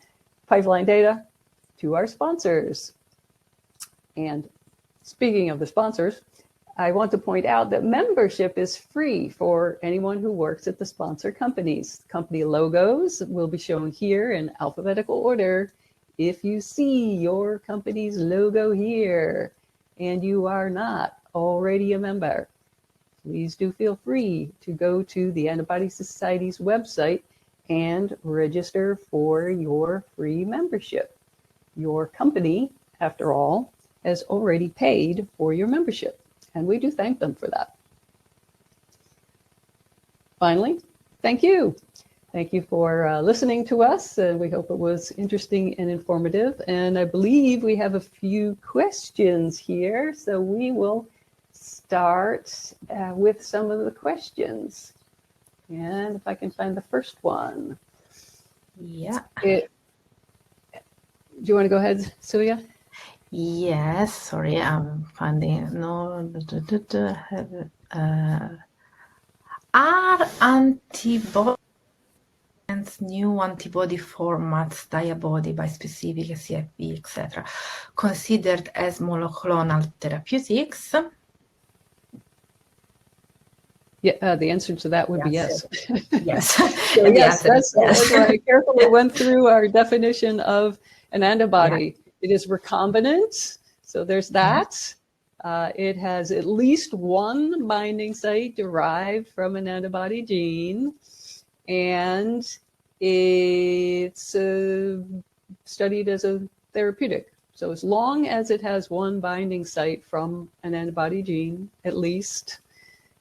pipeline data to our sponsors. And speaking of the sponsors, I want to point out that membership is free for anyone who works at the sponsor companies. Company logos will be shown here in alphabetical order. If you see your company's logo here and you are not already a member, please do feel free to go to the Antibody Society's website and register for your free membership. Your company, after all, has already paid for your membership, and we do thank them for that. Finally, thank you. Thank you for listening to us. We hope it was interesting and informative. And I believe we have a few questions here. So we will start with some of the questions. And if I can find the first one. Yeah. Do you want to go ahead, Celia? Yes, sorry, I'm finding are antibodies new antibody formats, diabody, bispecific, CFP, etc., considered as monoclonal therapeutics? Yeah, the answer to that would be yes. Yes. So yes, that's why I carefully went through our definition of an antibody. Yeah. It is recombinant, so there's that. It has at least one binding site derived from an antibody gene, and it's studied as a therapeutic. So as long as it has one binding site from an antibody gene, at least,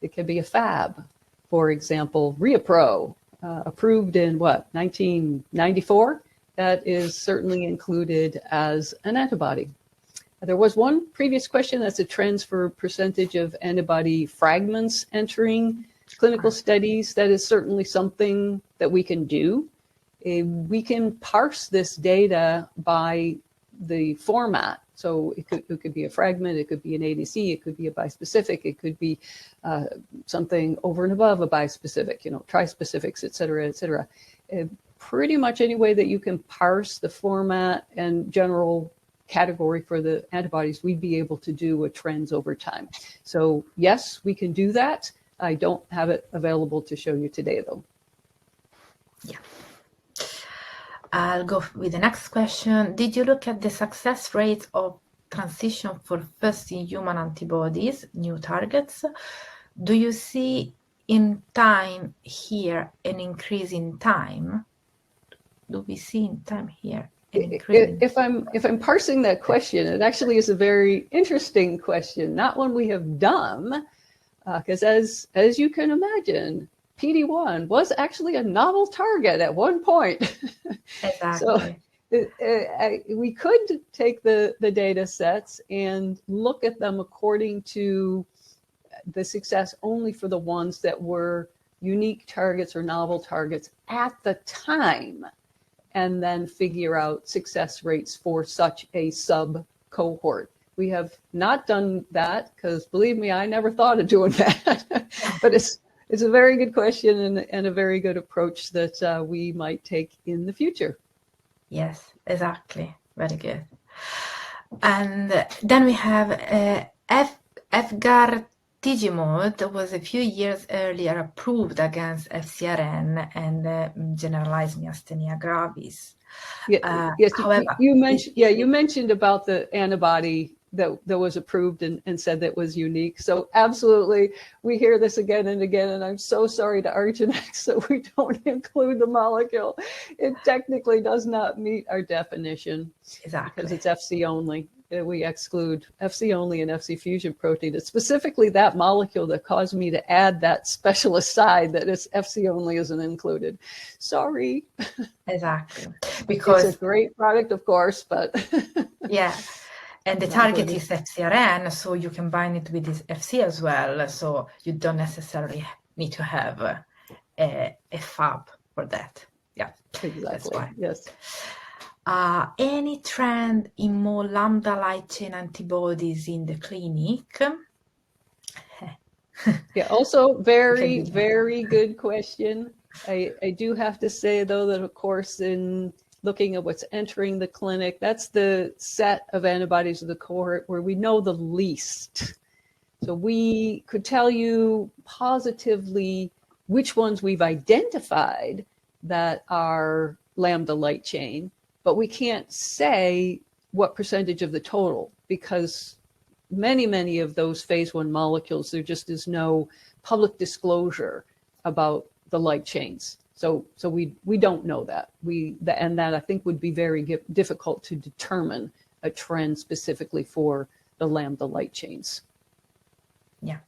it can be a Fab. For example, ReaPro, approved in 1994? That is certainly included as an antibody. There was one previous question that's a trends for percentage of antibody fragments entering clinical studies. That is certainly something that we can do. We can parse this data by the format. So it could be a fragment, it could be an ADC, it could be a bispecific, it could be something over and above a bispecific, trispecifics, et cetera, pretty much any way that you can parse the format and general category for the antibodies, we'd be able to do a trends over time. So yes, we can do that. I don't have it available to show you today, though. Yeah. I'll go with the next question. Did you look at the success rate of transition for first-in-human antibodies, new targets? Do you see in time here an increase in time? Do we see in time here an increase? If I'm parsing that question, it actually is a very interesting question, not one we have done, because as you can imagine, PD-1 was actually a novel target at one point. Exactly. So we could take the data sets and look at them according to the success only for the ones that were unique targets or novel targets at the time, and then figure out success rates for such a sub-cohort. We have not done that because, believe me, I never thought of doing that. But it's a very good question and a very good approach that we might take in the future. Yes, exactly. Very good. And then we have efgartigimod was a few years earlier approved against FcRn and generalized myasthenia gravis. Yes, however, you mentioned about the antibody that was approved and said that was unique. So absolutely, we hear this again and again, and I'm so sorry to Arginex that we don't include the molecule. It technically does not meet our definition. Exactly. Because it's FC only. We exclude FC only and FC fusion protein. It's specifically that molecule that caused me to add that special aside that it's FC only isn't included. Sorry. Exactly. Because it's a great product, of course, but yeah. And the target is FcRn, so you can bind it with this FC as well. So you don't necessarily need to have a Fab for that. Yeah, exactly. That's why. Yes. Any trend in more lambda light chain antibodies in the clinic? Yeah, also very, very good question. I do have to say, though, that of course in looking at what's entering the clinic, that's the set of antibodies of the cohort where we know the least. So we could tell you positively which ones we've identified that are lambda light chain, but we can't say what percentage of the total, because many of those phase 1 molecules, there just is no public disclosure about the light chains. So we don't know that. And that I think would be very difficult to determine a trend specifically for the lambda light chains. Yeah.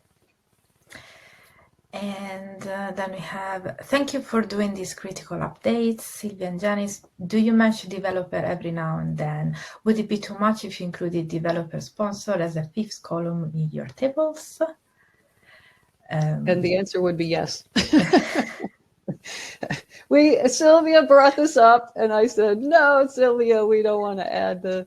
And then we have, thank you for doing these critical updates, Sylvia and Janice. Do you mention developer every now and then? Would it be too much if you included developer sponsor as a 5th column in your tables? And the answer would be yes. Sylvia brought this up, and I said, no, Sylvia, we don't want to add the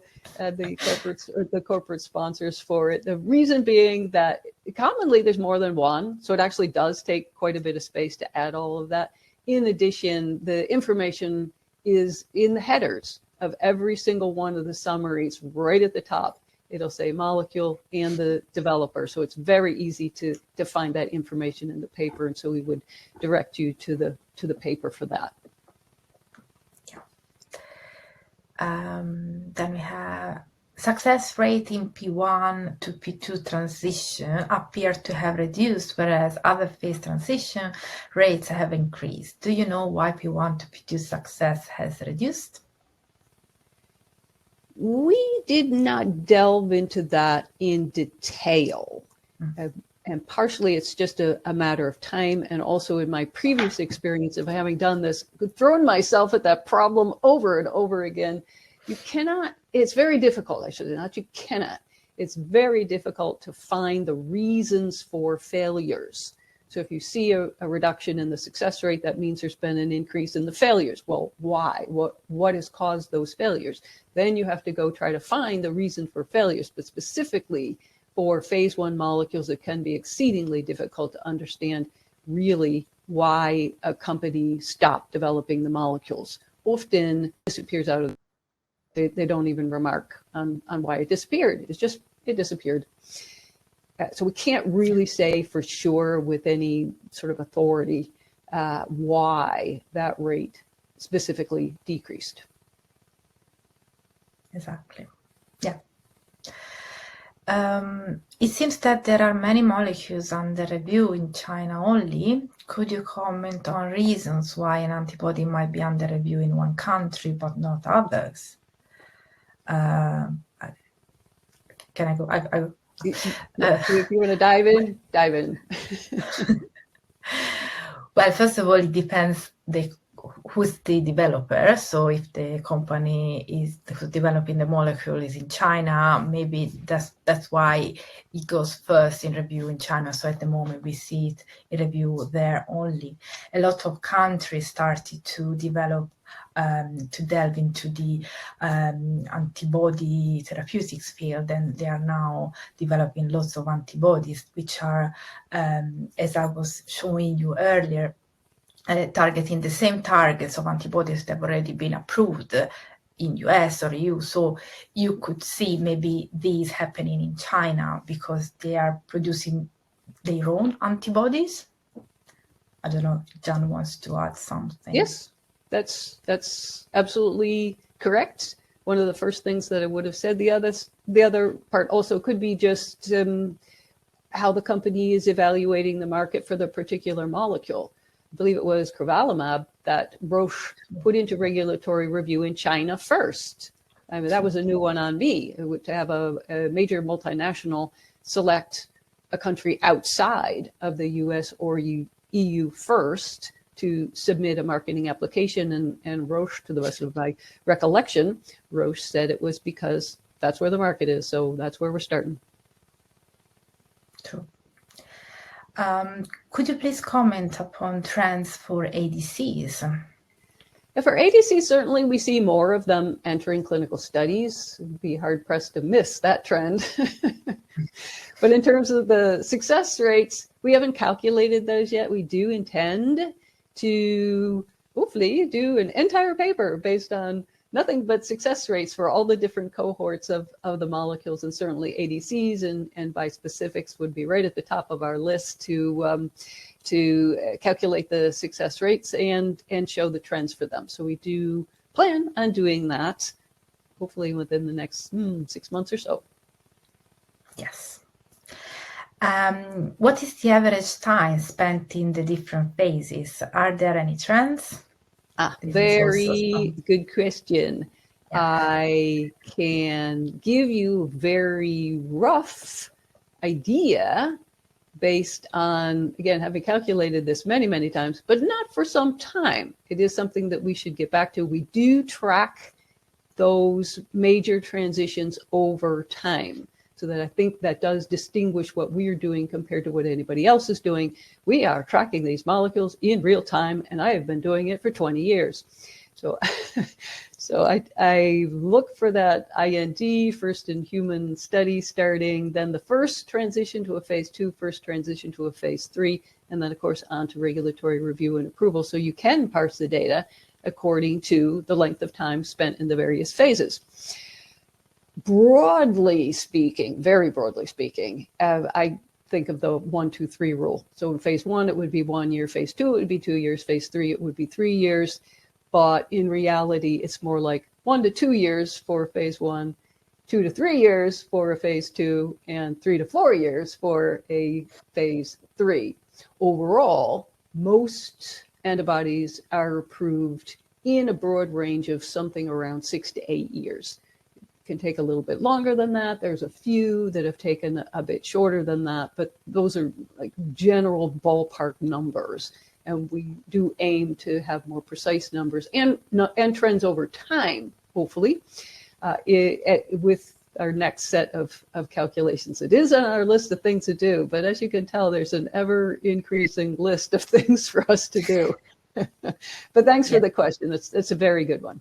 corporate sponsors for it. The reason being that commonly there's more than one, so it actually does take quite a bit of space to add all of that. In addition, the information is in the headers of every single one of the summaries right at the top. It'll say molecule and the developer. So it's very easy to find that information in the paper. And so we would direct you to the paper for that. Yeah. Then we have success rate in P1 to P2 transition appear to have reduced, whereas other phase transition rates have increased. Do you know why P1 to P2 success has reduced? We did not delve into that in detail. And partially it's just a matter of time. And also in my previous experience of having done this, thrown myself at that problem over and over again, you cannot it's very difficult, actually, not you cannot. It's very difficult to find the reasons for failures. So if you see a reduction in the success rate, that means there's been an increase in the failures. Well, why? What has caused those failures? Then you have to go try to find the reason for failures, but specifically for phase 1 molecules, it can be exceedingly difficult to understand really why a company stopped developing the molecules. Often disappears out of, they don't even remark on why it disappeared. It disappeared. So we can't really say for sure with any sort of authority why that rate specifically decreased. Exactly. Yeah. It seems that there are many molecules under review in China only. Could you comment on reasons why an antibody might be under review in one country but not others? Can I go? If you want to dive in, dive in. Well, first of all, it depends who's the developer. So if the company is developing the molecule is in China, maybe that's why it goes first in review in China. So at the moment we see it in review there only. A lot of countries started to develop to delve into the antibody therapeutics field, and they are now developing lots of antibodies, which are, as I was showing you earlier, targeting the same targets of antibodies that have already been approved in US or EU. So you could see maybe these happening in China because they are producing their own antibodies. I don't know if Jan wants to add something. Yes, that's absolutely correct. One of the first things that I would have said. The other part also could be just how the company is evaluating the market for the particular molecule. I believe it was crovalimab that Roche put into regulatory review in China first. I mean, that was a new one on me, to have a major multinational select a country outside of the US or EU first to submit a marketing application. And Roche, to the best of my recollection, Roche said it was because that's where the market is. So that's where we're starting. True. Could you please comment upon trends for ADCs? For ADCs, certainly we see more of them entering clinical studies. It'd be hard-pressed to miss that trend. But in terms of the success rates, we haven't calculated those yet. We do intend to hopefully do an entire paper based on nothing but success rates for all the different cohorts of the molecules, and certainly ADCs and bispecifics would be right at the top of our list to calculate the success rates and show the trends for them. So we do plan on doing that, hopefully within the next 6 months or so. Yes. What is the average time spent in the different phases? Are there any trends? Very good question. Yeah. I can give you a very rough idea based on, again, having calculated this many, many times, but not for some time. It is something that we should get back to. We do track those major transitions over time. So that I think that does distinguish what we're doing compared to what anybody else is doing. We are tracking these molecules in real time, and I have been doing it for 20 years. So, I look for that IND, first in human study starting, then the first transition to a phase 2, first transition to a phase 3, and then of course on to regulatory review and approval. So you can parse the data according to the length of time spent in the various phases. Broadly speaking, very broadly speaking, I think of the 1, 2, 3 rule. So in phase 1, it would be 1 year. Phase 2, it would be 2 years. Phase 3, it would be 3 years. But in reality, it's more like 1 to 2 years for phase 1, 2 to 3 years for a phase 2, and 3 to 4 years for a phase 3. Overall, most antibodies are approved in a broad range of something around 6 to 8 years. Can take a little bit longer than that. There's a few that have taken a bit shorter than that, but those are like general ballpark numbers. And we do aim to have more precise numbers and trends over time, hopefully. with our next set of calculations. It is on our list of things to do, but as you can tell, there's an ever increasing list of things for us to do. But thanks for the question. It's a very good one.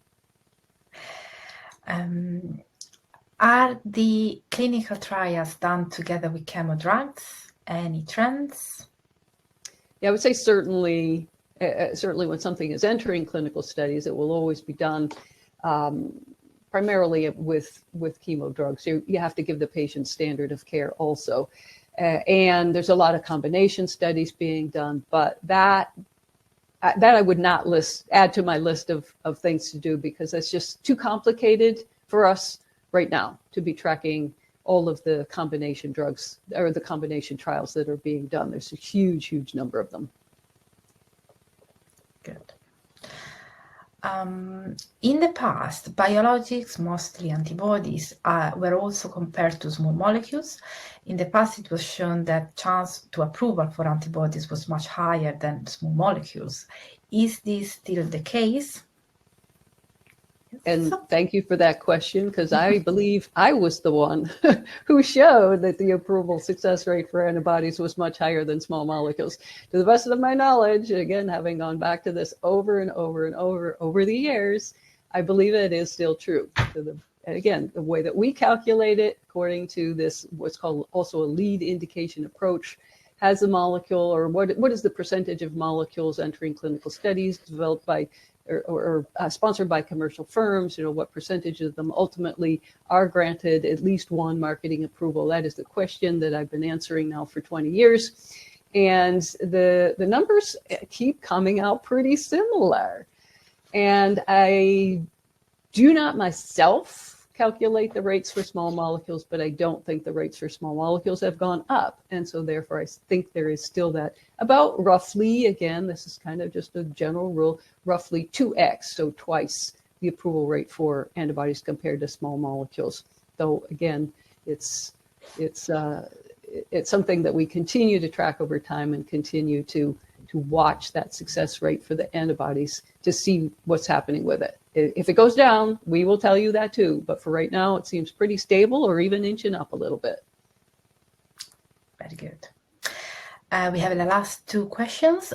Are the clinical trials done together with chemo drugs? Any trends? Yeah, I would say certainly when something is entering clinical studies, it will always be done primarily with chemo drugs. You have to give the patient standard of care also. And there's a lot of combination studies being done, but that I would not add to my list of things to do, because that's just too complicated for us right now to be tracking all of the combination drugs or the combination trials that are being done. There's a huge, huge number of them. Good. In the past, biologics, mostly antibodies, were also compared to small molecules. In the past, it was shown that chance to approval for antibodies was much higher than small molecules. Is this still the case? And thank you for that question, because I believe I was the one who showed that the approval success rate for antibodies was much higher than small molecules. To the best of my knowledge, again, having gone back to this over and over and over the years, I believe it is still true. And again, the way that we calculate it, according to this, what's called also a lead indication approach, has a molecule, or what is the percentage of molecules entering clinical studies developed by or sponsored by commercial firms, what percentage of them ultimately are granted at least one marketing approval? That is the question that I've been answering now for 20 years. And the numbers keep coming out pretty similar. And I do not myself calculate the rates for small molecules, but I don't think the rates for small molecules have gone up. And so therefore, I think there is still that about roughly, again, this is kind of just a general rule, roughly 2x, so twice the approval rate for antibodies compared to small molecules. Though again, it's something that we continue to track over time and continue to watch that success rate for the antibodies to see what's happening with it. If it goes down, we will tell you that too. But for right now, it seems pretty stable or even inching up a little bit. Very good. We have the last two questions.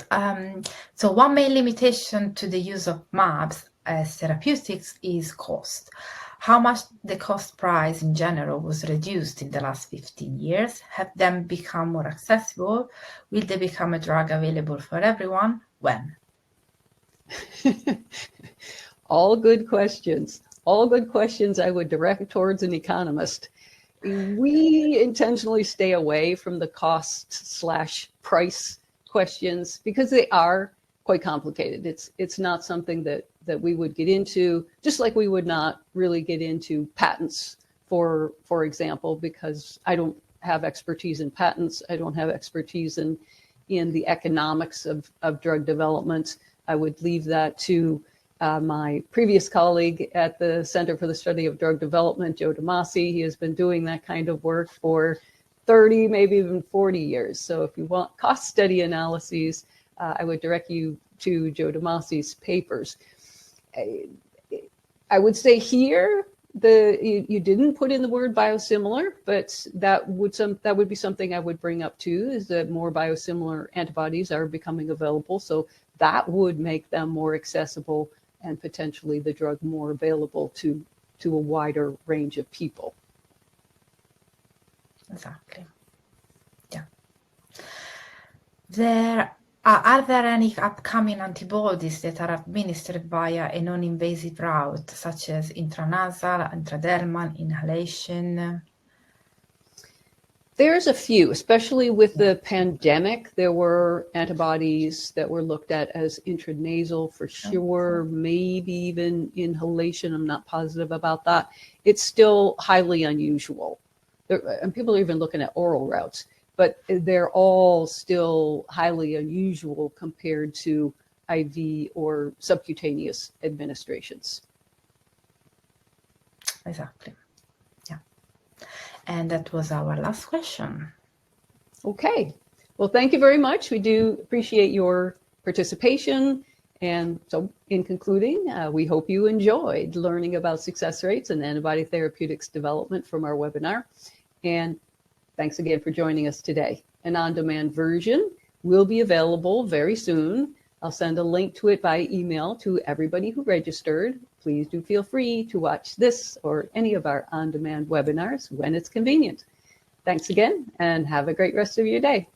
So one main limitation to the use of mAbs as therapeutics is cost. How much the cost price in general was reduced in the last 15 years? Have them become more accessible? Will they become a drug available for everyone? When? All good questions. All good questions I would direct towards an economist. We intentionally stay away from the cost/price questions because they are quite complicated. It's not something that we would get into, just like we would not really get into patents, for example, because I don't have expertise in patents. I don't have expertise in the economics of drug development. I would leave that to my previous colleague at the Center for the Study of Drug Development, Joe DeMasi. He has been doing that kind of work for 30, maybe even 40 years. So if you want cost study analyses, I would direct you to Joe DeMasi's papers. I would say here, you didn't put in the word biosimilar, but that would be something I would bring up too, is that more biosimilar antibodies are becoming available. So that would make them more accessible and potentially the drug more available to a wider range of people. Exactly. Yeah. Are there any upcoming antibodies that are administered via a non-invasive route, such as intranasal, intradermal, inhalation? There's a few, especially with the pandemic. There were antibodies that were looked at as intranasal for sure, maybe even inhalation. I'm not positive about that. It's still highly unusual. And people are even looking at oral routes, but they're all still highly unusual compared to IV or subcutaneous administrations. Exactly. Yeah. And that was our last question. Okay. Well, thank you very much. We do appreciate your participation And so in concluding, we hope you enjoyed learning about success rates and antibody therapeutics development from our webinar. And thanks again for joining us today. An on-demand version will be available very soon. I'll send a link to it by email to everybody who registered. Please do feel free to watch this or any of our on-demand webinars when it's convenient. Thanks again, and have a great rest of your day.